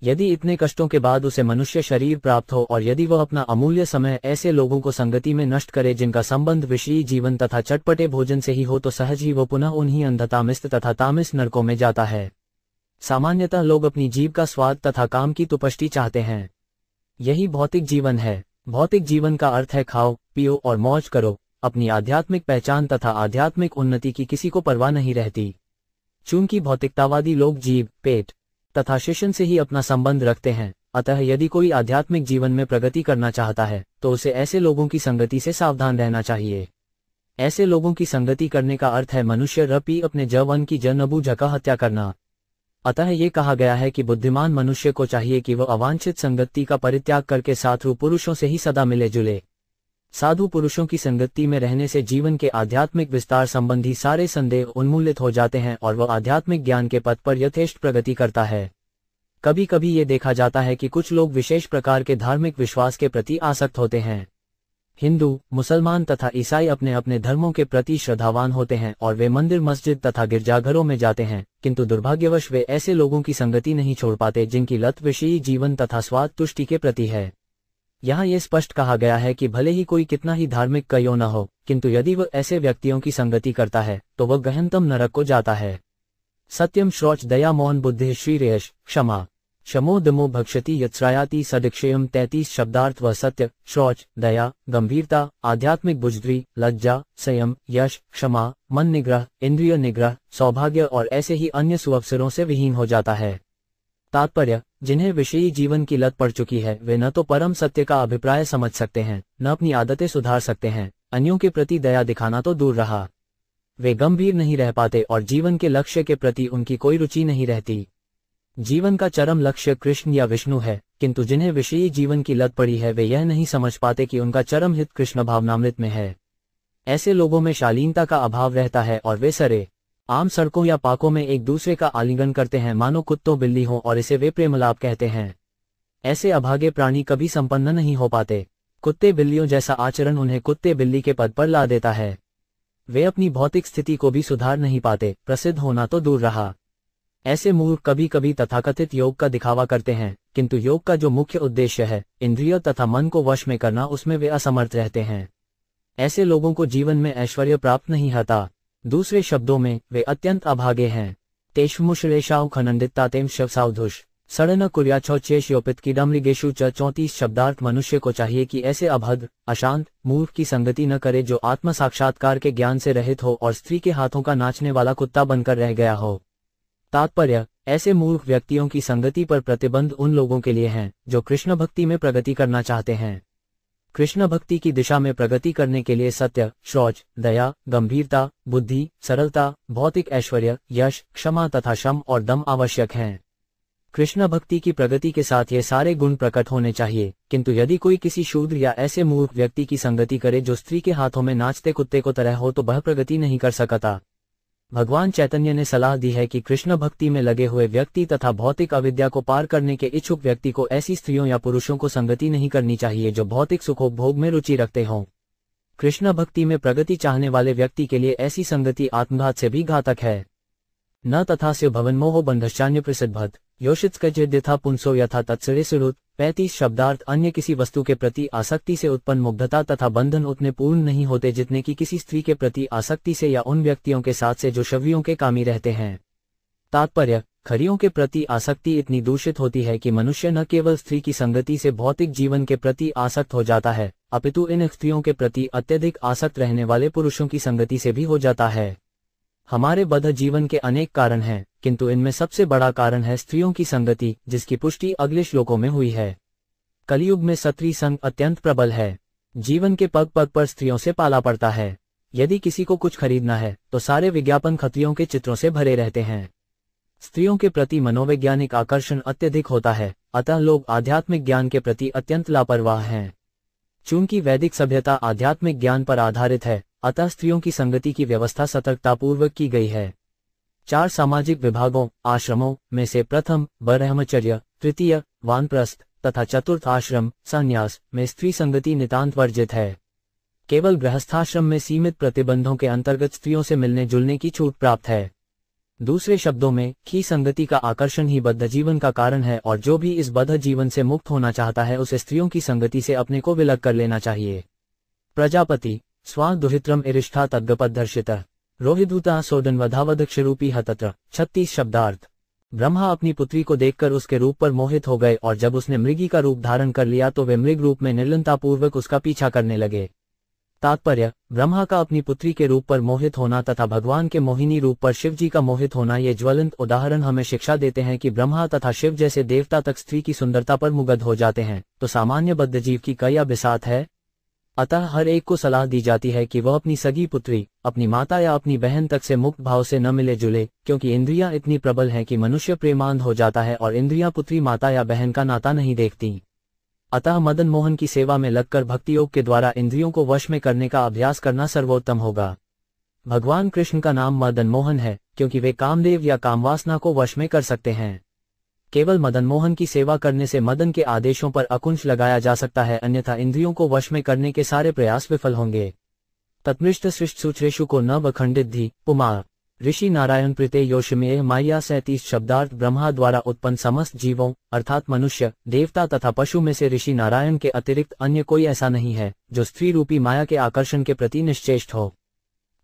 यदि इतने कष्टों के बाद उसे मनुष्य शरीर प्राप्त हो और यदि वह अपना अमूल्य समय ऐसे लोगों को संगति में नष्ट करे जिनका संबंध विषयी जीवन तथा चटपटे भोजन से ही हो, तो सहज ही वो पुनः उन्हीं अंधतामिस्त तथा तामिस नरकों में जाता है। सामान्यतः लोग अपनी जीव का स्वाद तथा काम की तुपष्टि चाहते हैं। यही भौतिक जीवन है। भौतिक जीवन का अर्थ है खाओ पियो और मौज करो। अपनी आध्यात्मिक पहचान तथा आध्यात्मिक उन्नति की किसी को परवाह नहीं रहती। चूंकि भौतिकतावादी लोग जीव, पेट तथा शिशन से ही अपना संबंध रखते हैं, अतः यदि कोई आध्यात्मिक जीवन में प्रगति करना चाहता है तो उसे ऐसे लोगों की संगति से सावधान रहना चाहिए। ऐसे लोगों की संगति करने का अर्थ है मनुष्य रपी अपने जवन की जनबू झका हत्या करना। अतः ये कहा गया है कि बुद्धिमान मनुष्य को चाहिए कि वह अवांछित संगति का परित्याग करके साधु पुरुषों से ही सदा मिले जुले। साधु पुरुषों की संगति में रहने से जीवन के आध्यात्मिक विस्तार संबंधी सारे संदेह उन्मूलित हो जाते हैं और वह आध्यात्मिक ज्ञान के पथ पर यथेष्ट प्रगति करता है। कभी कभी ये देखा जाता है कि कुछ लोग विशेष प्रकार के धार्मिक विश्वास के प्रति आसक्त होते हैं। हिंदू, मुसलमान तथा ईसाई अपने अपने धर्मों के प्रति श्रद्धावान होते हैं और वे मंदिर, मस्जिद तथा गिरजाघरों में जाते हैं, किंतु दुर्भाग्यवश वे ऐसे लोगों की संगति नहीं छोड़ पाते जिनकी लत विषयी जीवन तथा स्वाद तुष्टि के प्रति है। यहाँ ये स्पष्ट कहा गया है कि भले ही कोई कितना ही धार्मिक क्यों न हो, किंतु यदि वह ऐसे व्यक्तियों की संगति करता है तो वह गहनतम नरक को जाता है। सत्यम श्रोच दया मौन बुद्धि श्रीरेश क्षमा शमो दमो भक्षति यत्स्रायाति सदिक्षयम 33 शब्दार्थ व सत्य, श्रोच, दया, गंभीरता, आध्यात्मिक बुजद्री, लज्जा, संयम, यश, क्षमा, मन निग्रह, इंद्रिय निग्रह, सौभाग्य और ऐसे ही अन्य सुअवसरों से विहीन हो जाता है। तात्पर्य, जिन्हें विषयी जीवन की लत पड़ चुकी है वे न तो परम सत्य का अभिप्राय समझ सकते हैं, न अपनी आदतें सुधार सकते हैं, अन्यों के प्रति दया दिखाना तो दूर रहा। वे गंभीर नहीं रह पाते और जीवन के लक्ष्य के प्रति उनकी कोई रुचि नहीं रहती। जीवन का चरम लक्ष्य कृष्ण या विष्णु है, किंतु जिन्हें विषयी जीवन की लत पड़ी है वे यह नहीं समझ पाते कि उनका चरम हित कृष्ण भावनामृत में है। ऐसे लोगों में शालीनता का अभाव रहता है और वे सरे आम सड़कों या पार्कों में एक दूसरे का आलिंगन करते हैं मानो कुत्तों बिल्ली हो, और इसे वे प्रेमलाप कहते हैं। ऐसे अभागे प्राणी कभी संपन्न नहीं हो पाते। कुत्ते बिल्लियों जैसा आचरण उन्हें कुत्ते बिल्ली के पद पर ला देता है। वे अपनी भौतिक स्थिति को भी सुधार नहीं पाते, प्रसिद्ध होना तो दूर रहा। ऐसे मूर्ख कभी कभी तथाकथित योग का दिखावा करते हैं, किंतु योग का जो मुख्य उद्देश्य है इंद्रिय तथा मन को वश में करना, उसमें वे असमर्थ रहते हैं। ऐसे लोगों को जीवन में ऐश्वर्य प्राप्त नहीं होता। दूसरे शब्दों में वे अत्यंत अभागे हैं। तेष्मुश्रेषाव खनंडितातेम शवसावधुष सड़न कुर्याछोचेश योपित की डमृगेशु च 34 शब्दार्थ। मनुष्य को चाहिए कि ऐसे अभद्र, अशांत, मूर्ख की संगति न करे जो आत्म साक्षात्कार के ज्ञान से रहित हो और स्त्री के हाथों का नाचने वाला कुत्ता बनकर रह गया हो। तात्पर्य, ऐसे मूर्ख व्यक्तियों की संगति पर प्रतिबंध उन लोगों के लिए हैं जो कृष्ण भक्ति में प्रगति करना चाहते हैं। कृष्ण भक्ति की दिशा में प्रगति करने के लिए सत्य, शौच, दया, गंभीरता, बुद्धि, सरलता, भौतिक ऐश्वर्य, यश, क्षमा तथा शम और दम आवश्यक हैं। कृष्ण भक्ति की प्रगति के साथ ये सारे गुण प्रकट होने चाहिए, किंतु यदि कोई किसी शूद्र या ऐसे मूर्ख व्यक्ति की संगति करे जो स्त्री के हाथों में नाचते कुत्ते को तरह हो तो वह प्रगति नहीं कर सकता। भगवान चैतन्य ने सलाह दी है कि कृष्ण भक्ति में लगे हुए व्यक्ति तथा भौतिक अविद्या को पार करने के इच्छुक व्यक्ति को ऐसी स्त्रियों या पुरुषों को संगति नहीं करनी चाहिए जो भौतिक सुखोपभोग में रुचि रखते हों। कृष्ण भक्ति में प्रगति चाहने वाले व्यक्ति के लिए ऐसी संगति आत्मघात से भी घातक है। न तथा से भवन मोह बंधश्चान्य प्रसिद्ध योषित्स्कथा पुंसो यथा तत्सरे सुरुत। 35 शब्दार्थ। अन्य किसी वस्तु के प्रति आसक्ति से उत्पन्न मुग्धता तथा बंधन उतने पूर्ण नहीं होते जितने कि किसी स्त्री के प्रति आसक्ति से या उन व्यक्तियों के साथ से जो शवियों के कामी रहते हैं। तात्पर्य, खरियों के प्रति आसक्ति इतनी दूषित होती है कि मनुष्य न केवल स्त्री की संगति से भौतिक जीवन के प्रति आसक्त हो जाता है, अपितु इन स्त्रियों के प्रति अत्यधिक आसक्त रहने वाले पुरुषों की संगति से भी हो जाता है। हमारे बद्ध जीवन के अनेक कारण हैं, किंतु इनमें सबसे बड़ा कारण है स्त्रियों की संगति, जिसकी पुष्टि अगले श्लोकों में हुई है। कलयुग में स्त्री संग अत्यंत प्रबल है। जीवन के पग पग पर स्त्रियों से पाला पड़ता है। यदि किसी को कुछ खरीदना है तो सारे विज्ञापन खत्रियों के चित्रों से भरे रहते हैं। स्त्रियों के प्रति मनोवैज्ञानिक आकर्षण अत्यधिक होता है, अतः लोग आध्यात्मिक ज्ञान के प्रति अत्यंत लापरवाह हैं। चूंकि वैदिक सभ्यता आध्यात्मिक ज्ञान पर आधारित है, अतः स्त्रियों की संगति की व्यवस्था सतर्कतापूर्वक की गई है। 4 सामाजिक विभागों, आश्रमों में से प्रथम ब्रह्मचर्य, तृतीय वानप्रस्थ तथा चतुर्थ आश्रम संन्यास में स्त्री संगति नितांत वर्जित है। केवल गृहस्थाश्रम में सीमित प्रतिबंधों के अंतर्गत स्त्रियों से मिलने जुलने की छूट प्राप्त है। दूसरे शब्दों में, की संगति का आकर्षण ही बद्ध जीवन का कारण है और जो भी इस बद्ध जीवन से मुक्त होना चाहता है उसे स्त्रियों की संगति से अपने को विलग कर लेना चाहिए। प्रजापति स्वा दुहित्रम इरिष्ठा तद्गपदर्शितः रोहिधूता सोदन वधावदक्षरूपी हतत्र। 36 शब्दार्थ। ब्रह्मा अपनी पुत्री को देखकर उसके रूप पर मोहित हो गए और जब उसने मृगी का रूप धारण कर लिया तो वे मृग रूप में निर्लनतापूर्वक उसका पीछा करने लगे। तात्पर्य, ब्रह्मा का अपनी पुत्री के रूप पर मोहित होना तथा भगवान के मोहिनी रूप पर शिव जी का मोहित होना, ये ज्वलंत उदाहरण हमें शिक्षा देते हैं कि ब्रह्मा तथा शिव जैसे देवता तक स्त्री की सुंदरता पर मुग्ध हो जाते हैं तो सामान्य बद्ध जीव की क्या बिसात है। अतः हर एक को सलाह दी जाती है कि वह अपनी सगी पुत्री, अपनी माता या अपनी बहन तक से मुक्त भाव से न मिले जुले, क्योंकि इंद्रियां इतनी प्रबल हैं कि मनुष्य प्रेमांध हो जाता है और इंद्रियां पुत्री माता या बहन का नाता नहीं देखती। अतः मदन मोहन की सेवा में लगकर भक्ति योग के द्वारा इंद्रियों को वश में करने का अभ्यास करना सर्वोत्तम होगा। भगवान कृष्ण का नाम मदन मोहन है क्योंकि वे कामदेव या कामवासना को वश में कर सकते हैं। केवल मदन मोहन की सेवा करने से मदन के आदेशों पर अंकुश लगाया जा सकता है, अन्यथा इंद्रियों को वश में करने के सारे प्रयास विफल होंगे। तत्मृष्ट सृष्ट सूत्रेषु को न बखंडित धी पुमा ऋषि नारायण प्रीते योशमेय माया। 37 शब्दार्थ। ब्रह्मा द्वारा उत्पन्न समस्त जीवों अर्थात मनुष्य, देवता तथा पशु में से ऋषि नारायण के अतिरिक्त अन्य कोई ऐसा नहीं है जो स्त्री रूपी माया के आकर्षण के प्रति निश्चेष्ट हो।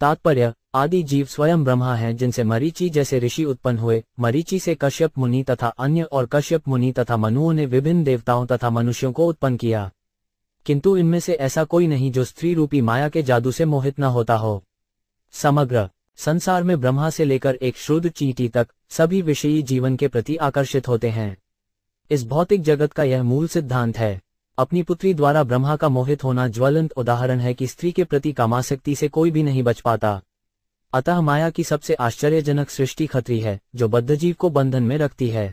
तात्पर्य, आदि जीव स्वयं ब्रह्मा हैं जिनसे मरीचि जैसे ऋषि उत्पन्न हुए। मरीचि से कश्यप मुनि तथा अन्य और कश्यप मुनि तथा मनुओं ने विभिन्न देवताओं तथा मनुष्यों को उत्पन्न किया, किंतु इनमें से ऐसा कोई नहीं जो स्त्री रूपी माया के जादू से मोहित न होता हो। समग्र संसार में ब्रह्मा से लेकर एक शुद्ध चींटी तक सभी विषयी जीवन के प्रति आकर्षित होते हैं। इस भौतिक जगत का यह मूल सिद्धांत है। अपनी पुत्री द्वारा ब्रह्मा का मोहित होना ज्वलंत उदाहरण है कि स्त्री के प्रति कामासक्ति से कोई भी नहीं बच पाता। अतः माया की सबसे आश्चर्यजनक सृष्टि खत्री है जो बद्धजीव को बंधन में रखती है।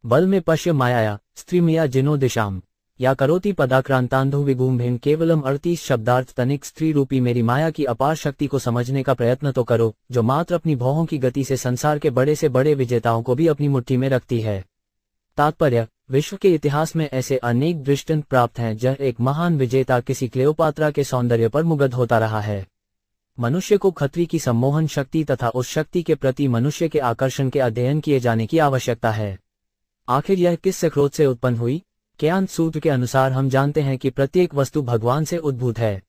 बल में पश्य मायाया स्त्रीमया जिनो दिशाम या करोति पदाक्रांतांधो विगुम्भेन केवलम। 38 शब्दार्थ। तनिक स्त्री रूपी मेरी माया की अपार शक्ति को समझने का प्रयत्न तो करो, जो मात्र अपनी भौहों की गति से संसार के बड़े से बड़े विजेताओं को भी अपनी मुट्ठी में रखती है। तात्पर्य, विश्व के इतिहास में ऐसे अनेक दृष्टांत प्राप्त हैं जहाँ एक महान विजेता किसी क्लियोपात्रा के सौंदर्य पर मुग्ध होता रहा है। मनुष्य को खत्री की सम्मोहन शक्ति तथा उस शक्ति के प्रति मनुष्य के आकर्षण के अध्ययन किए जाने की आवश्यकता है। आखिर यह किस क्रोध से उत्पन्न हुई? ज्ञान सूत्र के अनुसार हम जानते हैं कि प्रत्येक वस्तु भगवान से उद्भूत है।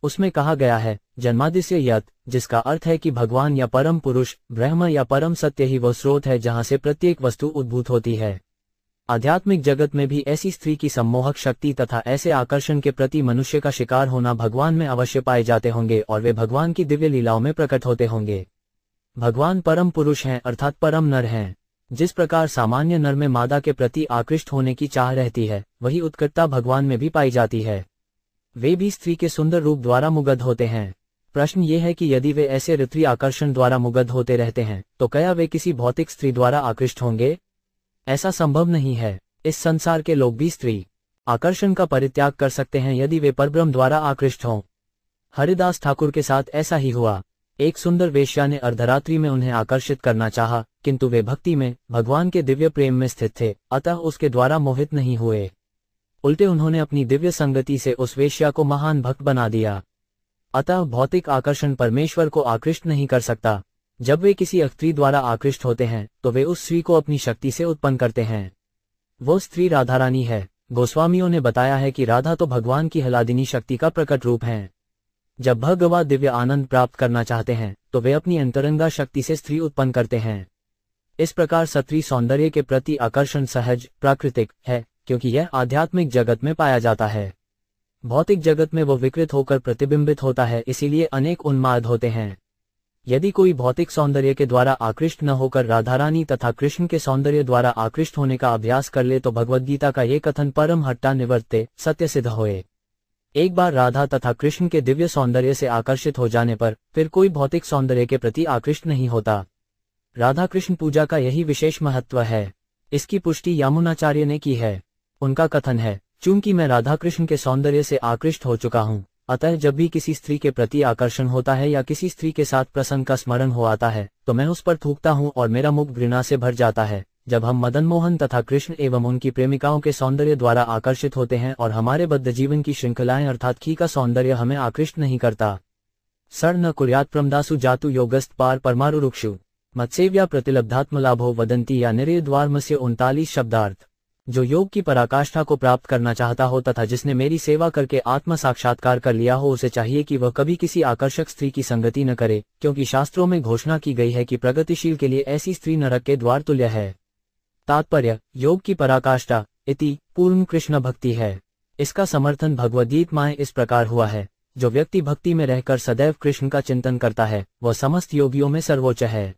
उसमें कहा गया है जन्मादिस्य यत्, जिसका अर्थ है कि भगवान या परम पुरुष, ब्रह्म या परम सत्य ही वह स्रोत है जहां से प्रत्येक वस्तु उद्भूत होती है। आध्यात्मिक जगत में भी ऐसी स्त्री की सम्मोहक शक्ति तथा ऐसे आकर्षण के प्रति मनुष्य का शिकार होना भगवान में अवश्य पाए जाते होंगे और वे भगवान की दिव्य लीलाओं में प्रकट होते होंगे। भगवान परम पुरुष हैं अर्थात परम नर हैं। जिस प्रकार सामान्य नर में मादा के प्रति आकृष्ट होने की चाह रहती है, वही उत्कटता भगवान में भी पाई जाती है। वे भी स्त्री के सुंदर रूप द्वारा मुग्ध होते हैं। प्रश्न ये है कि यदि वे ऐसे ऋत्वी आकर्षण द्वारा मुग्ध होते रहते हैं तो क्या वे किसी भौतिक स्त्री द्वारा आकृष्ट होंगे? ऐसा संभव नहीं है। इस संसार के लोग भी स्त्री आकर्षण का परित्याग कर सकते हैं यदि वे परब्रह्म द्वारा आकृष्ट हों। हरिदास ठाकुर के साथ ऐसा ही हुआ। एक सुंदर वेश्या ने अर्धरात्रि में उन्हें आकर्षित करना चाहा, किंतु वे भक्ति में, भगवान के दिव्य प्रेम में स्थित थे, अतः उसके द्वारा मोहित नहीं हुए। उल्टे उन्होंने अपनी दिव्य संगति से उस वेश्या को महान भक्त बना दिया। अतः भौतिक आकर्षण परमेश्वर को आकृष्ट नहीं कर सकता। जब वे किसी स्त्री द्वारा आकृष्ट होते हैं तो वे उस स्त्री को अपनी शक्ति से उत्पन्न करते हैं। वो स्त्री राधा रानी है। गोस्वामियों ने बताया है कि राधा तो भगवान की हलादिनी शक्ति का प्रकट रूप है। जब भगवान दिव्य आनंद प्राप्त करना चाहते हैं तो वे अपनी अंतरंगा शक्ति से स्त्री उत्पन्न करते हैं। इस प्रकार स्त्री सौंदर्य के प्रति आकर्षण सहज प्राकृतिक है, क्योंकि यह आध्यात्मिक जगत में पाया जाता है। भौतिक जगत में वो विकृत होकर प्रतिबिंबित होता है, इसीलिए अनेक उन्माद होते हैं। यदि कोई भौतिक सौंदर्य के द्वारा आकृष्ट न होकर राधारानी तथा कृष्ण के सौंदर्य द्वारा आकृष्ट होने का अभ्यास कर ले तो भगवद्गीता का ये कथन परम हट्टा निवर्ते सत्य सिद्ध होए। एक बार राधा तथा कृष्ण के दिव्य सौंदर्य से आकर्षित हो जाने पर फिर कोई भौतिक सौंदर्य के प्रति आकृष्ट नहीं होता। राधा कृष्ण पूजा का यही विशेष महत्व है। इसकी पुष्टि यामुनाचार्य ने की है। उनका कथन है, चूंकि मैं राधा कृष्ण के सौंदर्य से आकृष्ट हो चुका हूँ, अतः जब भी किसी स्त्री के प्रति आकर्षण होता है या किसी स्त्री के साथ प्रसंग का स्मरण हो आता है तो मैं उस पर थूकता हूँ और मेरा मुख घृणा से भर जाता है। जब हम मदन मोहन तथा कृष्ण एवं उनकी प्रेमिकाओं के सौंदर्य द्वारा आकर्षित होते हैं और हमारे बद्ध जीवन की श्रृंखलाएं अर्थात खी का सौंदर्य हमें आकृष्ट नहीं करता। सर न कुर्यात प्रमदासु जातु योगस्त पार परमारुरुक्षु। मत्सेव्या प्रतिलब्धात्मलाभो वदंती या निर्द्वारमस्य 39 शब्दार्थ। जो योग की पराकाष्ठा को प्राप्त करना चाहता हो तथा जिसने मेरी सेवा करके आत्म साक्षात्कार कर लिया हो, उसे चाहिए कि वह कभी किसी आकर्षक स्त्री की संगति न करे, क्योंकि शास्त्रों में घोषणा की गई है कि प्रगतिशील के लिए ऐसी स्त्री नरक के द्वार तुल्य है। तात्पर्य: योग की पराकाष्ठा इति पूर्ण कृष्ण भक्ति है। इसका समर्थन भगवद्गीता में इस प्रकार हुआ है: जो व्यक्ति भक्ति में रहकर सदैव कृष्ण का चिंतन करता है वह समस्त योगियों में सर्वोच्च है।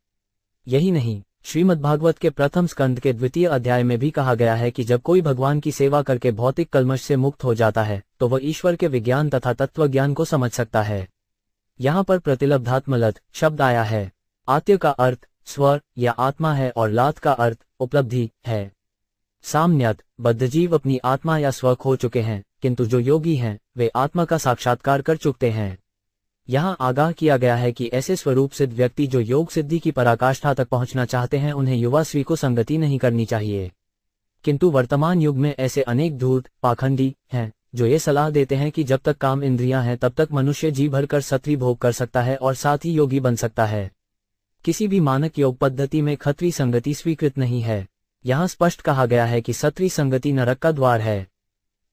यही नहीं, श्रीमद्भागवत के प्रथम स्कंद के 2वें अध्याय में भी कहा गया है कि जब कोई भगवान की सेवा करके भौतिक कल्मश से मुक्त हो जाता है तो वह ईश्वर के विज्ञान तथा तत्वज्ञान को समझ सकता है। यहाँ पर प्रतिलब्धात्मलत शब्द आया है। आत्य का अर्थ स्वर या आत्मा है और लात का अर्थ उपलब्धि है। साम्यत बद्धजीव अपनी आत्मा या स्व खो चुके हैं, किंतु जो योगी हैं वे आत्मा का साक्षात्कार कर चुकते हैं। यहाँ आगाह किया गया है कि ऐसे स्वरूप सिद्ध व्यक्ति जो योग सिद्धि की पराकाष्ठा तक पहुंचना चाहते हैं उन्हें युवा स्त्री को संगति नहीं करनी चाहिए। किंतु वर्तमान युग में ऐसे अनेक धूर्त पाखंडी हैं जो ये सलाह देते हैं कि जब तक काम इंद्रियां हैं तब तक मनुष्य जी भरकर सत्री भोग कर सकता है और साथ ही योगी बन सकता है। किसी भी मानक योग पद्धति में खत्री संगति स्वीकृत नहीं है। यहाँ स्पष्ट कहा गया है कि सत्री संगति नरक का द्वार है।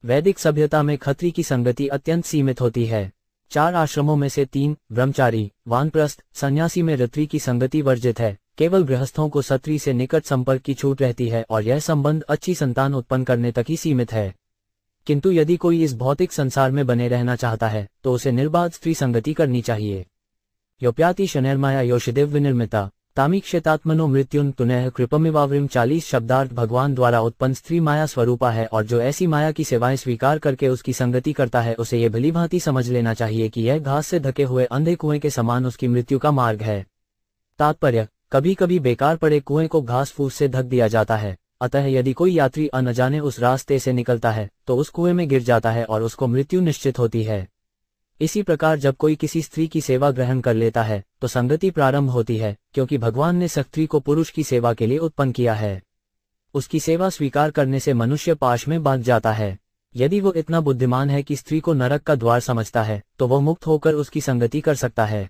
वैदिक सभ्यता में खत्री की संगति अत्यंत सीमित होती है। 4 आश्रमों में से 3 ब्रह्मचारी, वानप्रस्थ, सन्यासी में ऋत्री की संगति वर्जित है। केवल गृहस्थों को सत्री से निकट संपर्क की छूट रहती है और यह संबंध अच्छी संतान उत्पन्न करने तक ही सीमित है। किंतु यदि कोई इस भौतिक संसार में बने रहना चाहता है तो उसे निर्बाध स्त्री संगति करनी चाहिए। योप्याति शनैर्माया योषिदेव विनिर्मिता तामीक्षेतात्मनो मृत्युन तुनः कृपमिवावृम 40 शब्दार्थ भगवान द्वारा उत्पन्न स्त्री माया स्वरूपा है और जो ऐसी माया की सेवाएं स्वीकार करके उसकी संगति करता है उसे ये भलीभांति समझ लेना चाहिए कि यह घास से ढके हुए अंधे कुएं के समान उसकी मृत्यु का मार्ग है। तात्पर्य: कभी कभी बेकार पड़े कुएं को घास फूस से ढक दिया जाता है, अतः यदि कोई यात्री अनजाने उस रास्ते से निकलता है तो उस कुएं में गिर जाता है और उसको मृत्यु निश्चित होती है। इसी प्रकार जब कोई किसी स्त्री की सेवा ग्रहण कर लेता है तो संगति प्रारंभ होती है, क्योंकि भगवान ने स्त्री को पुरुष की सेवा के लिए उत्पन्न किया है। उसकी सेवा स्वीकार करने से मनुष्य पाश में बांध जाता है। यदि वो इतना बुद्धिमान है कि स्त्री को नरक का द्वार समझता है तो वह मुक्त होकर उसकी संगति कर सकता है।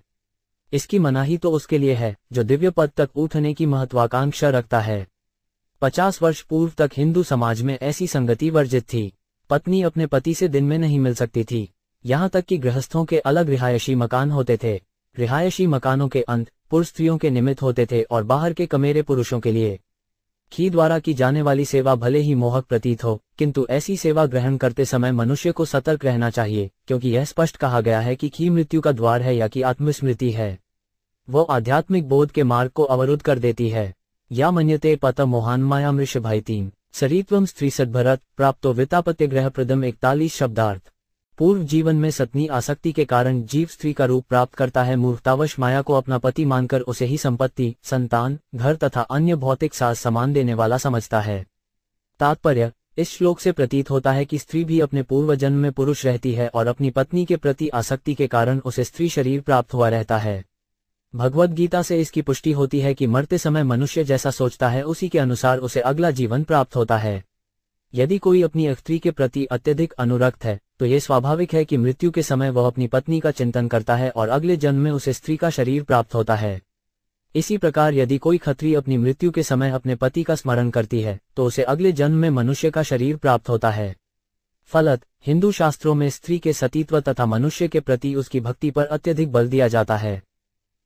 इसकी मनाही तो उसके लिए है जो दिव्य पद तक उठने की महत्वाकांक्षा रखता है। 50 वर्ष पूर्व तक हिंदू समाज में ऐसी संगति वर्जित थी। पत्नी अपने पति से दिन में नहीं मिल सकती थी। यहाँ तक कि गृहस्थों के अलग रिहायशी मकान होते थे। रिहायशी मकानों के अंत पुरुष स्त्रियों के निमित्त होते थे और बाहर के कमरे पुरुषों के लिए। खी द्वारा की जाने वाली सेवा भले ही मोहक प्रतीत हो, किंतु ऐसी सेवा ग्रहण करते समय मनुष्य को सतर्क रहना चाहिए, क्योंकि यह स्पष्ट कहा गया है कि खी मृत्यु का द्वार है या कि आत्मस्मृति है। वो आध्यात्मिक बोध के मार्ग को अवरुद्ध कर देती है। या मन्यते पत मोहान माया मृष भाईतीम सरीत्वम स्त्री सद्भरत प्राप्तो वितापत्य ग्रह प्रदम 41 शब्दार्थ। पूर्व जीवन में सतनी आसक्ति के कारण जीव स्त्री का रूप प्राप्त करता है। मूर्खतावश माया को अपना पति मानकर उसे ही संपत्ति, संतान, घर तथा अन्य भौतिक साज सामान देने वाला समझता है। तात्पर्य: इस श्लोक से प्रतीत होता है कि स्त्री भी अपने पूर्व जन्म में पुरुष रहती है और अपनी पत्नी के प्रति आसक्ति के कारण उसे स्त्री शरीर प्राप्त हुआ रहता है। भगवद गीता से इसकी पुष्टि होती है कि मरते समय मनुष्य जैसा सोचता है उसी के अनुसार उसे अगला जीवन प्राप्त होता है। यदि कोई अपनी स्त्री के प्रति अत्यधिक अनुरक्त है तो ये स्वाभाविक है कि मृत्यु के समय वह अपनी पत्नी का चिंतन करता है और अगले जन्म में उसे स्त्री का शरीर प्राप्त होता है। इसी प्रकार यदि कोई खत्री अपनी मृत्यु के समय अपने पति का स्मरण करती है तो उसे अगले जन्म में मनुष्य का शरीर प्राप्त होता है। फलत हिंदू शास्त्रों में स्त्री के सतीत्व तथा मनुष्य के प्रति उसकी भक्ति पर अत्यधिक बल दिया जाता है।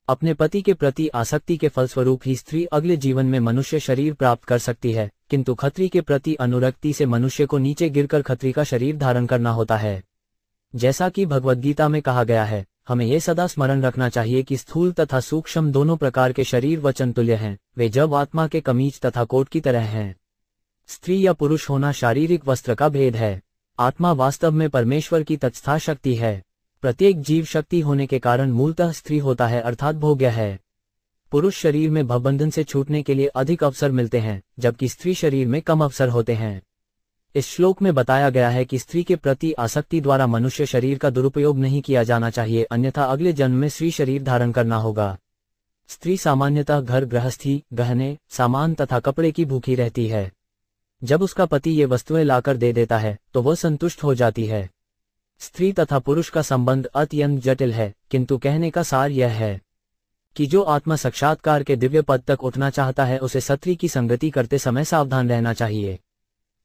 अपने पति के प्रति आसक्ति के फलस्वरूप ही स्त्री अगले जीवन में मनुष्य शरीर प्राप्त कर सकती है, किंतु खत्री के प्रति अनुरक्ति से मनुष्य को नीचे गिरकर खत्री का शरीर धारण करना होता है। जैसा कि भगवद गीता में कहा गया है, हमें यह सदा स्मरण रखना चाहिए कि स्थूल तथा सूक्ष्म दोनों प्रकार के शरीर वचन तुल्य हैं। वे जब आत्मा के कमीज तथा कोट की तरह हैं। स्त्री या पुरुष होना शारीरिक वस्त्र का भेद है। आत्मा वास्तव में परमेश्वर की तत्स्था शक्ति है। प्रत्येक जीव शक्ति होने के कारण मूलतः स्त्री होता है, अर्थात भोग्य है। पुरुष शरीर में भवबंधन से छूटने के लिए अधिक अवसर मिलते हैं, जबकि स्त्री शरीर में कम अवसर होते हैं। इस श्लोक में बताया गया है कि स्त्री के प्रति आसक्ति द्वारा मनुष्य शरीर का दुरुपयोग नहीं किया जाना चाहिए, अन्यथा अगले जन्म में स्त्री शरीर धारण करना होगा। स्त्री सामान्यतः घर गृहस्थी, गहने, सामान तथा कपड़े की भूखी रहती है। जब उसका पति ये वस्तुएं लाकर दे देता है तो वह संतुष्ट हो जाती है। स्त्री तथा पुरुष का संबंध अत्यंत जटिल है, किंतु कहने का सार यह है कि जो आत्मा साक्षात्कार के दिव्य पद तक उठना चाहता है उसे सत्री की संगति करते समय सावधान रहना चाहिए।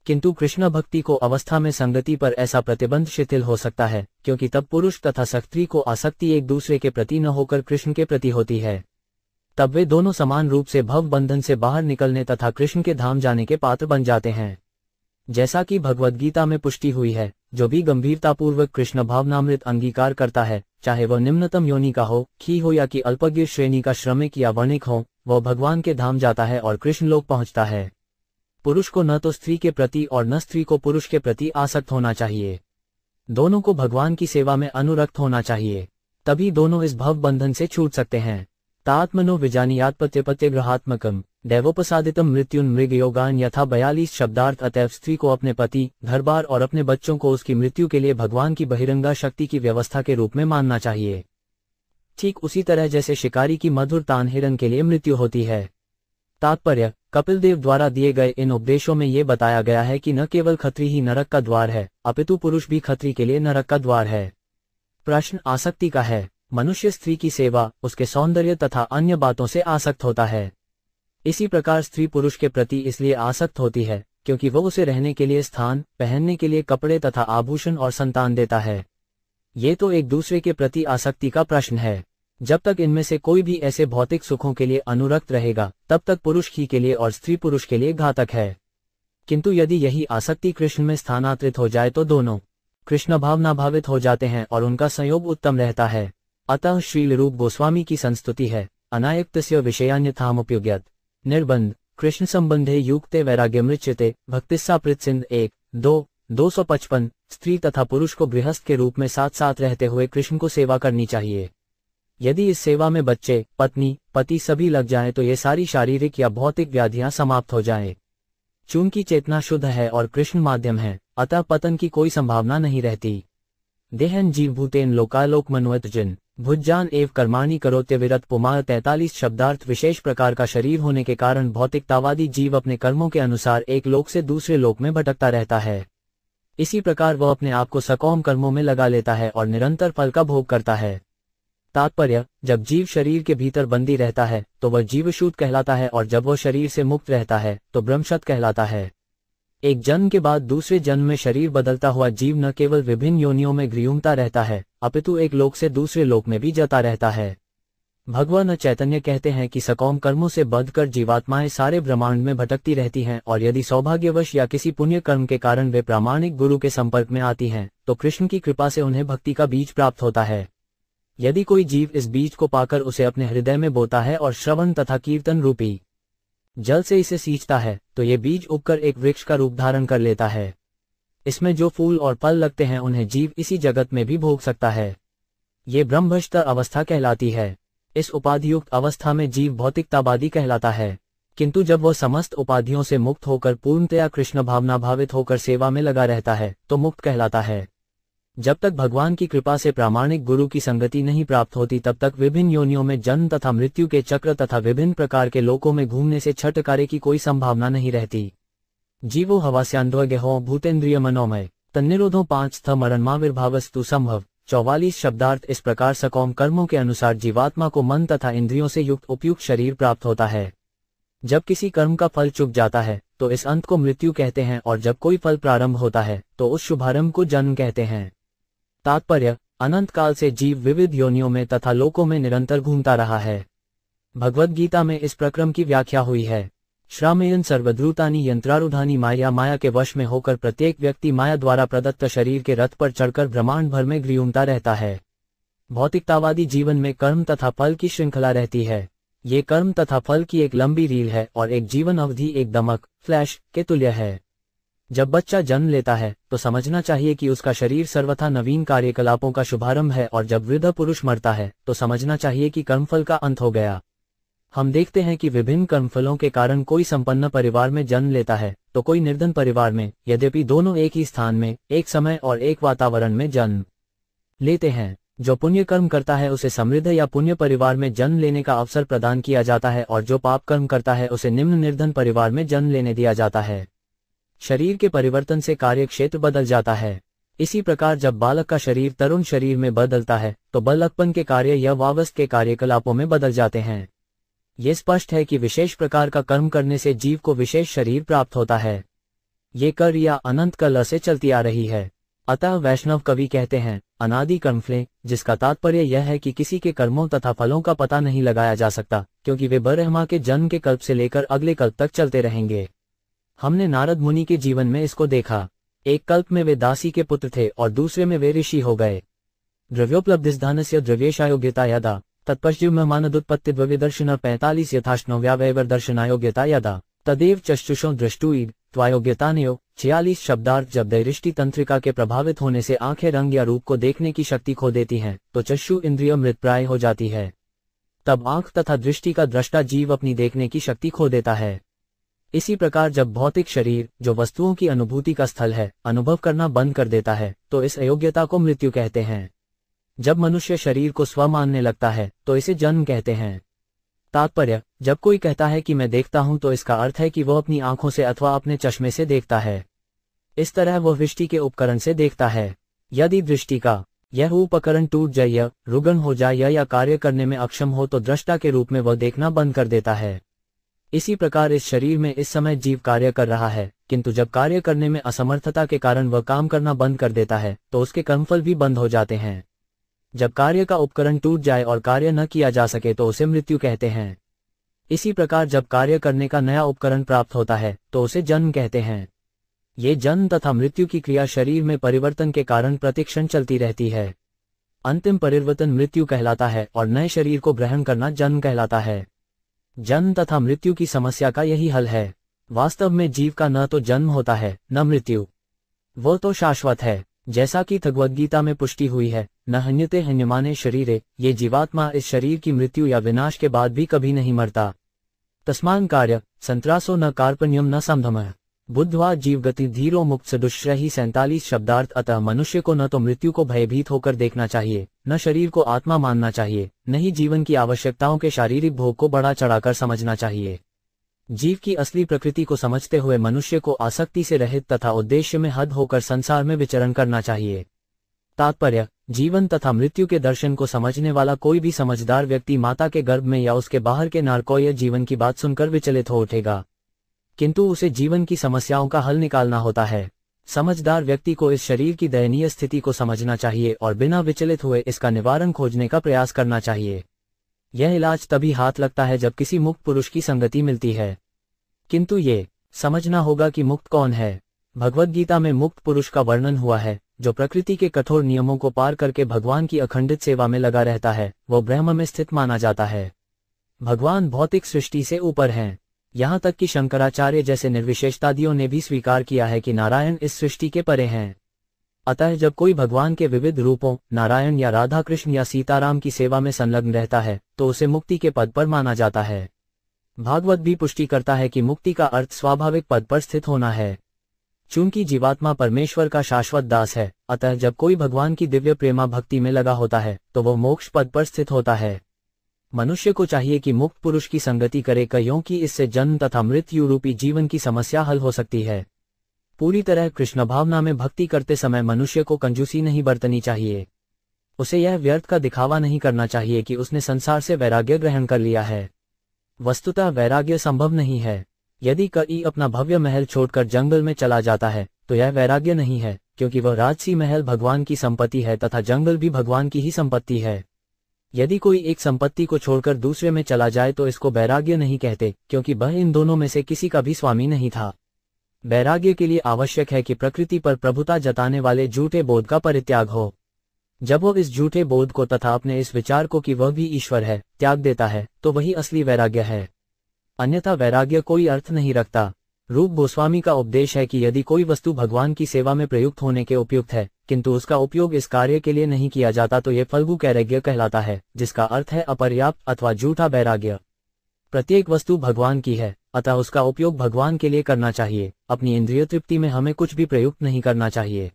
किंतु कृष्ण भक्ति को अवस्था में संगति पर ऐसा प्रतिबंध शिथिल हो सकता है, क्योंकि तब पुरुष तथा स्त्री को आसक्ति एक दूसरे के प्रति न होकर कृष्ण के प्रति होती है। तब वे दोनों समान रूप से भव बंधन से बाहर निकलने तथा कृष्ण के धाम जाने के पात्र बन जाते हैं। जैसा कि भगवद गीता में पुष्टि हुई है, जो भी गंभीरतापूर्वक कृष्ण भावनामृत अंगीकार करता है, चाहे वह निम्नतम योनि का हो, खी हो या कि अल्पज्ञ श्रेणी का श्रमिक या वणिक हो, वह भगवान के धाम जाता है और कृष्ण लोक पहुंचता है। पुरुष को न तो स्त्री के प्रति और न स्त्री को पुरुष के प्रति आसक्त होना चाहिए। दोनों को भगवान की सेवा में अनुरक्त होना चाहिए, तभी दोनों इस भव बंधन से छूट सकते हैं। तात्मनो विजानीयात प्रत्यपत्यग्रहात्मकम दैवोपसादितम मृत्युन मृग योगान यथा 42 शब्दार्थ। अतएव स्त्री को अपने पति, घर बार और अपने बच्चों को उसकी मृत्यु के लिए भगवान की बहिरंगा शक्ति की व्यवस्था के रूप में मानना चाहिए, ठीक उसी तरह जैसे शिकारी की मधुर तान हिरन के लिए मृत्यु होती है। तात्पर्य: कपिल देव द्वारा दिए गए इन उपदेशों में ये बताया गया है कि न केवल खत्री ही नरक का द्वार है, अपितु पुरुष भी खत्री के लिए नरक का द्वार है। प्रश्न आसक्ति का है। मनुष्य स्त्री की सेवा, उसके सौंदर्य तथा अन्य बातों से आसक्त होता है। इसी प्रकार स्त्री पुरुष के प्रति इसलिए आसक्त होती है क्योंकि वह उसे रहने के लिए स्थान, पहनने के लिए कपड़े तथा आभूषण और संतान देता है। ये तो एक दूसरे के प्रति आसक्ति का प्रश्न है। जब तक इनमें से कोई भी ऐसे भौतिक सुखों के लिए अनुरक्त रहेगा, तब तक पुरुष ही के लिए और स्त्री पुरुष के लिए घातक है। किंतु यदि यही आसक्ति कृष्ण में स्थानांतरित हो जाए तो दोनों कृष्ण भावनाभावित हो जाते हैं और उनका संयोग उत्तम रहता है। अतः श्रील रूप गोस्वामी की संस्तुति है, अनायुक्तस्य विषयान्यथामुपयुज्यत। निर्बंध: कृष्ण संबंधे युक्ते वैराग्यमृच्यते भक्तिस्सा प्रसिंध 1-2-255। स्त्री तथा पुरुष को गृहस्थ के रूप में साथ साथ रहते हुए कृष्ण को सेवा करनी चाहिए। यदि इस सेवा में बच्चे, पत्नी, पति सभी लग जाएं तो ये सारी शारीरिक या भौतिक व्याधियां समाप्त हो जाएं। चूंकि चेतना शुद्ध है और कृष्ण माध्यम है, अतः पतन की कोई संभावना नहीं रहती। देहन जीव भूतेन लोकालोक मनोवतजन भुज्जान एव कर्माणि करोत्य विरत पुमार। 43 शब्दार्थ। विशेष प्रकार का शरीर होने के कारण भौतिकतावादी जीव अपने कर्मों के अनुसार एक लोक से दूसरे लोक में भटकता रहता है। इसी प्रकार वह अपने आप को सकौम कर्मों में लगा लेता है और निरंतर फल का भोग करता है। तात्पर्य: जब जीव शरीर के भीतर बंदी रहता है तो वह जीवशूद्ध कहलाता है, और जब वह शरीर से मुक्त रहता है तो ब्रह्मशत कहलाता है। एक जन्म के बाद दूसरे जन्म में शरीर बदलता हुआ जीव न केवल विभिन्न योनियों में गृहूमता रहता है, अपितु एक लोक से दूसरे लोक में भी जाता रहता है। भगवान चैतन्य कहते हैं कि सकौम कर्मों से बंधकर जीवात्माएं सारे ब्रह्मांड में भटकती रहती हैं, और यदि सौभाग्यवश या किसी पुण्य कर्म के कारण वे प्रामाणिक गुरु के संपर्क में आती हैं तो कृष्ण की कृपा से उन्हें भक्ति का बीज प्राप्त होता है। यदि कोई जीव इस बीज को पाकर उसे अपने हृदय में बोता है और श्रवण तथा कीर्तन रूपी जल से इसे सींचता है तो ये बीज उगकर एक वृक्ष का रूप धारण कर लेता है। इसमें जो फूल और फल लगते हैं उन्हें जीव इसी जगत में भी भोग सकता है। ये ब्रह्मभ्रष्ट अवस्था कहलाती है। इस उपाधियुक्त अवस्था में जीव भौतिकतावादी कहलाता है, किंतु जब वह समस्त उपाधियों से मुक्त होकर पूर्णतया कृष्ण भावना भावित होकर सेवा में लगा रहता है तो मुक्त कहलाता है। जब तक भगवान की कृपा से प्रामाणिक गुरु की संगति नहीं प्राप्त होती तब तक विभिन्न योनियों में जन्म तथा मृत्यु के चक्र तथा विभिन्न प्रकार के लोकों में घूमने से छठ कार्य की कोई संभावना नहीं रहती। जीवो हवास्यांध्वगेहो भूतेन्द्रिय मनोमय तन्निरोधो 5 स्थ मरणमाविर्भावस्तु संभव। 44 शब्दार्थ। इस प्रकार सकौम कर्मों के अनुसार जीवात्मा को मन तथा इंद्रियों से युक्त उपयुक्त शरीर प्राप्त होता है। जब किसी कर्म का फल चुक जाता है तो इस अंत को मृत्यु कहते हैं, और जब कोई फल प्रारंभ होता है तो उस शुभारंभ को जन्म कहते हैं। तात्पर्य: अनंत काल से जीव विविध योनियों में तथा लोकों में निरंतर घूमता रहा है। भगवद गीता में इस प्रक्रम की व्याख्या हुई है। श्रामेयन सर्वद्रुतानि यंत्रारूढ़ानि माया। माया के वश में होकर प्रत्येक व्यक्ति माया द्वारा प्रदत्त शरीर के रथ पर चढ़कर ब्रह्मांड भर में घूमता रहता है। भौतिकतावादी जीवन में कर्म तथा फल की श्रृंखला रहती है। ये कर्म तथा फल की एक लंबी रील है और एक जीवन अवधि एक दमक, फ्लैश के तुल्य है। जब बच्चा जन्म लेता है तो समझना चाहिए कि उसका शरीर सर्वथा नवीन कार्यकलापों का शुभारंभ है, और जब वृद्ध पुरुष मरता है तो समझना चाहिए कि कर्मफल का अंत हो गया। हम देखते हैं कि विभिन्न कर्मफलों के कारण कोई संपन्न परिवार में जन्म लेता है तो कोई निर्धन परिवार में, यद्यपि दोनों एक ही स्थान में, एक समय और एक वातावरण में जन्म लेते हैं। जो पुण्य कर्म करता है उसे समृद्ध या पुण्य परिवार में जन्म लेने का अवसर प्रदान किया जाता है, और जो पाप कर्म करता है उसे निम्न निर्धन परिवार में जन्म लेने दिया जाता है। शरीर के परिवर्तन से कार्य क्षेत्र बदल जाता है। इसी प्रकार जब बालक का शरीर तरुण शरीर में बदलता है तो बालकपन के कार्य यौवावस्था के कार्यकलापों में बदल जाते हैं। ये स्पष्ट है कि विशेष प्रकार का कर्म करने से जीव को विशेष शरीर प्राप्त होता है। ये क्रिया अनंत काल से चलती आ रही है। अतः वैष्णव कवि कहते हैं अनादि कर्मफल, जिसका तात्पर्य यह है कि किसी के कर्मों तथा फलों का पता नहीं लगाया जा सकता, क्योंकि वे ब्रह्मा के जन्म के कल्प से लेकर अगले कल्प तक चलते रहेंगे। हमने नारद मुनि के जीवन में इसको देखा। एक कल्प में वे दासी के पुत्र थे और दूसरे में वे ऋषि हो गए। द्रव्योपलब्धिस्थानस्य द्रव्येशायोग्यता यदा तत्पश्चिममानदुत्पत्ति द्रव्यदर्शन 45 यथाश्नव्यावैवर दर्शनायोग्यता यदा तदेव चक्षुषों दृष्टुईद त्वायोग्यतान्यो 46 शब्दार्थ। जब दृष्टि तंत्रिका के प्रभावित होने से आंखें रंग या रूप को देखने की शक्ति खो देती हैं तो चक्षु इंद्रिय मृतप्राय हो जाती है। तब आंख तथा दृष्टि का दृष्टा जीव अपनी देखने की शक्ति खो देता है। इसी प्रकार जब भौतिक शरीर, जो वस्तुओं की अनुभूति का स्थल है, अनुभव करना बंद कर देता है तो इस अयोग्यता को मृत्यु कहते हैं। जब मनुष्य शरीर को स्व मानने लगता है तो इसे जन्म कहते हैं। तात्पर्य, जब कोई कहता है कि मैं देखता हूं तो इसका अर्थ है कि वह अपनी आंखों से अथवा अपने चश्मे से देखता है। इस तरह वह दृष्टि के उपकरण से देखता है। यदि दृष्टि का यह उपकरण टूट जाए, रुग्ण हो जाए या कार्य करने में अक्षम हो तो दृष्टा के रूप में वह देखना बंद कर देता है। इसी प्रकार इस शरीर में इस समय जीव कार्य कर रहा है, किंतु जब कार्य करने में असमर्थता के कारण वह काम करना बंद कर देता है तो उसके कर्मफल भी बंद हो जाते हैं। जब कार्य का उपकरण टूट जाए और कार्य न किया जा सके तो उसे मृत्यु कहते हैं। इसी प्रकार जब कार्य करने का नया उपकरण प्राप्त होता है तो उसे जन्म कहते हैं। ये जन्म तथा मृत्यु की क्रिया शरीर में परिवर्तन के कारण प्रतिक्षण चलती रहती है। अंतिम परिवर्तन मृत्यु कहलाता है और नए शरीर को ग्रहण करना जन्म कहलाता है। जन्म तथा मृत्यु की समस्या का यही हल है। वास्तव में जीव का न तो जन्म होता है न मृत्यु, वो तो शाश्वत है। जैसा कि भगवद्गीता में पुष्टि हुई है, न हन्यते हन्यमाने शरीरे, ये जीवात्मा इस शरीर की मृत्यु या विनाश के बाद भी कभी नहीं मरता। तस्मान कार्य संत्रासो न कार्पण्यम न संभमः बुद्धवा जीवगति धीरो मुक्त सदुष्रही 47 शब्दार्थ। अतः मनुष्य को न तो मृत्यु को भयभीत होकर देखना चाहिए, न शरीर को आत्मा मानना चाहिए, न ही जीवन की आवश्यकताओं के शारीरिक भोग को बढ़ा चढ़ाकर समझना चाहिए। जीव की असली प्रकृति को समझते हुए मनुष्य को आसक्ति से रहित तथा उद्देश्य में हद होकर संसार में विचरण करना चाहिए। तात्पर्य, जीवन तथा मृत्यु के दर्शन को समझने वाला कोई भी समझदार व्यक्ति माता के गर्भ में या उसके बाहर के नारकोय जीवन की बात सुनकर विचलित हो उठेगा, किंतु उसे जीवन की समस्याओं का हल निकालना होता है। समझदार व्यक्ति को इस शरीर की दयनीय स्थिति को समझना चाहिए और बिना विचलित हुए इसका निवारण खोजने का प्रयास करना चाहिए। यह इलाज तभी हाथ लगता है जब किसी मुक्त पुरुष की संगति मिलती है। किंतु ये समझना होगा कि मुक्त कौन है। भगवद्गीता में मुक्त पुरुष का वर्णन हुआ है, जो प्रकृति के कठोर नियमों को पार करके भगवान की अखंडित सेवा में लगा रहता है, वो ब्रह्म में स्थित माना जाता है। भगवान भौतिक सृष्टि से ऊपर हैं। यहाँ तक कि शंकराचार्य जैसे निर्विशेषतादियों ने भी स्वीकार किया है कि नारायण इस सृष्टि के परे हैं। अतः जब कोई भगवान के विविध रूपों, नारायण या राधा कृष्ण या सीताराम की सेवा में संलग्न रहता है तो उसे मुक्ति के पद पर माना जाता है। भागवत भी पुष्टि करता है कि मुक्ति का अर्थ स्वाभाविक पद पर स्थित होना है। चूंकि जीवात्मा परमेश्वर का शाश्वत दास है, अतः जब कोई भगवान की दिव्य प्रेमा भक्ति में लगा होता है तो वह मोक्ष पद पर स्थित होता है। मनुष्य को चाहिए कि मुक्त पुरुष की संगति करे, क्योंकि इससे जन्म तथा मृत्यु रूपी जीवन की समस्या हल हो सकती है। पूरी तरह कृष्ण भावना में भक्ति करते समय मनुष्य को कंजूसी नहीं बरतनी चाहिए। उसे यह व्यर्थ का दिखावा नहीं करना चाहिए कि उसने संसार से वैराग्य ग्रहण कर लिया है। वस्तुतः वैराग्य संभव नहीं है। यदि कोई अपना भव्य महल छोड़कर जंगल में चला जाता है तो यह वैराग्य नहीं है, क्योंकि वह राजसी महल भगवान की संपत्ति है तथा जंगल भी भगवान की ही संपत्ति है। यदि कोई एक संपत्ति को छोड़कर दूसरे में चला जाए तो इसको वैराग्य नहीं कहते, क्योंकि वह इन दोनों में से किसी का भी स्वामी नहीं था। वैराग्य के लिए आवश्यक है कि प्रकृति पर प्रभुता जताने वाले झूठे बोध का परित्याग हो। जब वो इस झूठे बोध को तथा अपने इस विचार को कि वह भी ईश्वर है त्याग देता है तो वही असली वैराग्य है। अन्यथा वैराग्य कोई अर्थ नहीं रखता। रूप गोस्वामी का उपदेश है कि यदि कोई वस्तु भगवान की सेवा में प्रयुक्त होने के उपयुक्त है किंतु उसका उपयोग इस कार्य के लिए नहीं किया जाता तो ये फल्गु वैराग्य कहलाता है, जिसका अर्थ है अपर्याप्त अथवा झूठा वैराग्य। प्रत्येक वस्तु भगवान की है, अतः उसका उपयोग भगवान के लिए करना चाहिए। अपनी इंद्रिय तृप्ति में हमें कुछ भी प्रयुक्त नहीं करना चाहिए।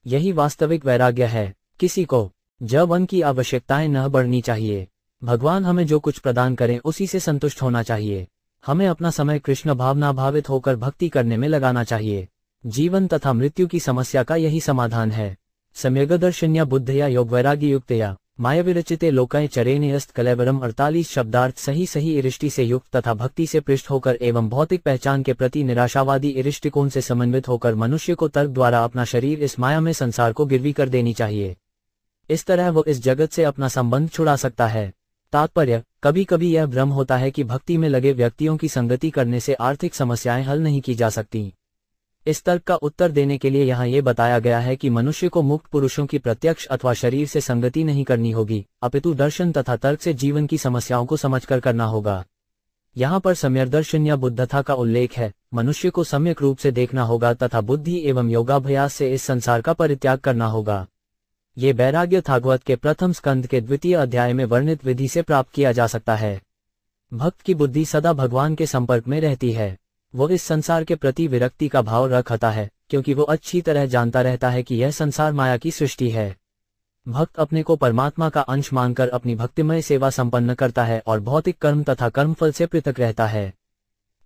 यही वास्तविक वैराग्य है। किसी को जवन की आवश्यकताएं न बढ़नी चाहिए। भगवान हमें जो कुछ प्रदान करें उसी से संतुष्ट होना चाहिए। हमें अपना समय कृष्ण भावना भावित होकर भक्ति करने में लगाना चाहिए। जीवन तथा मृत्यु की समस्या का यही समाधान है। सम्यग्दर्शन्या बुद्धया योग वैराग्य युक्तया माया विरचिते लोकाय चरेणयस्त कलेवरम 48 शब्दार्थ सही इरिष्टि से युक्त तथा भक्ति से पृष्ठ होकर एवं भौतिक पहचान के प्रति निराशावादी इरिष्टिकोण से समन्वित होकर मनुष्य को तर्क द्वारा अपना शरीर इस माया में संसार को गिरवी कर देनी चाहिए। इस तरह वो इस जगत से अपना संबंध छुड़ा सकता है। तात्पर्य, कभी कभी यह भ्रम होता है कि भक्ति में लगे व्यक्तियों की संगति करने से आर्थिक समस्याएं हल नहीं की जा सकती। इस तर्क का उत्तर देने के लिए यहाँ ये बताया गया है कि मनुष्य को मुक्त पुरुषों की प्रत्यक्ष अथवा शरीर से संगति नहीं करनी होगी, अपितु दर्शन तथा तर्क से जीवन की समस्याओं को समझकर करना होगा। यहाँ पर सम्यग्दर्शन या बुद्धता का उल्लेख है। मनुष्य को सम्यक रूप से देखना होगा तथा बुद्धि एवं योगाभ्यास से इस संसार का परित्याग करना होगा। ये वैराग्य भागवत के प्रथम स्कंद के 2 अध्याय में वर्णित विधि से प्राप्त किया जा सकता है। भक्त की बुद्धि सदा भगवान के संपर्क में रहती है। वो इस संसार के प्रति विरक्ति का भाव रखता है, क्योंकि वो अच्छी तरह जानता रहता है कि यह संसार माया की सृष्टि है। भक्त अपने को परमात्मा का अंश मानकर अपनी भक्तिमय सेवा संपन्न करता है और भौतिक कर्म तथा कर्मफल से पृथक रहता है।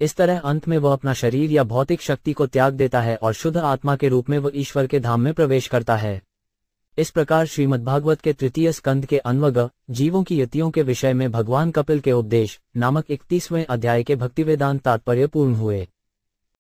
इस तरह अंत में वह अपना शरीर या भौतिक शक्ति को त्याग देता है और शुद्ध आत्मा के रूप में वह ईश्वर के धाम में प्रवेश करता है। इस प्रकार श्रीमद्भागवत के 3 स्कंद के अन्वग जीवों की यतियों के विषय में भगवान कपिल के उपदेश नामक 31वें अध्याय के भक्तिवेदांत तात्पर्य पूर्ण हुए।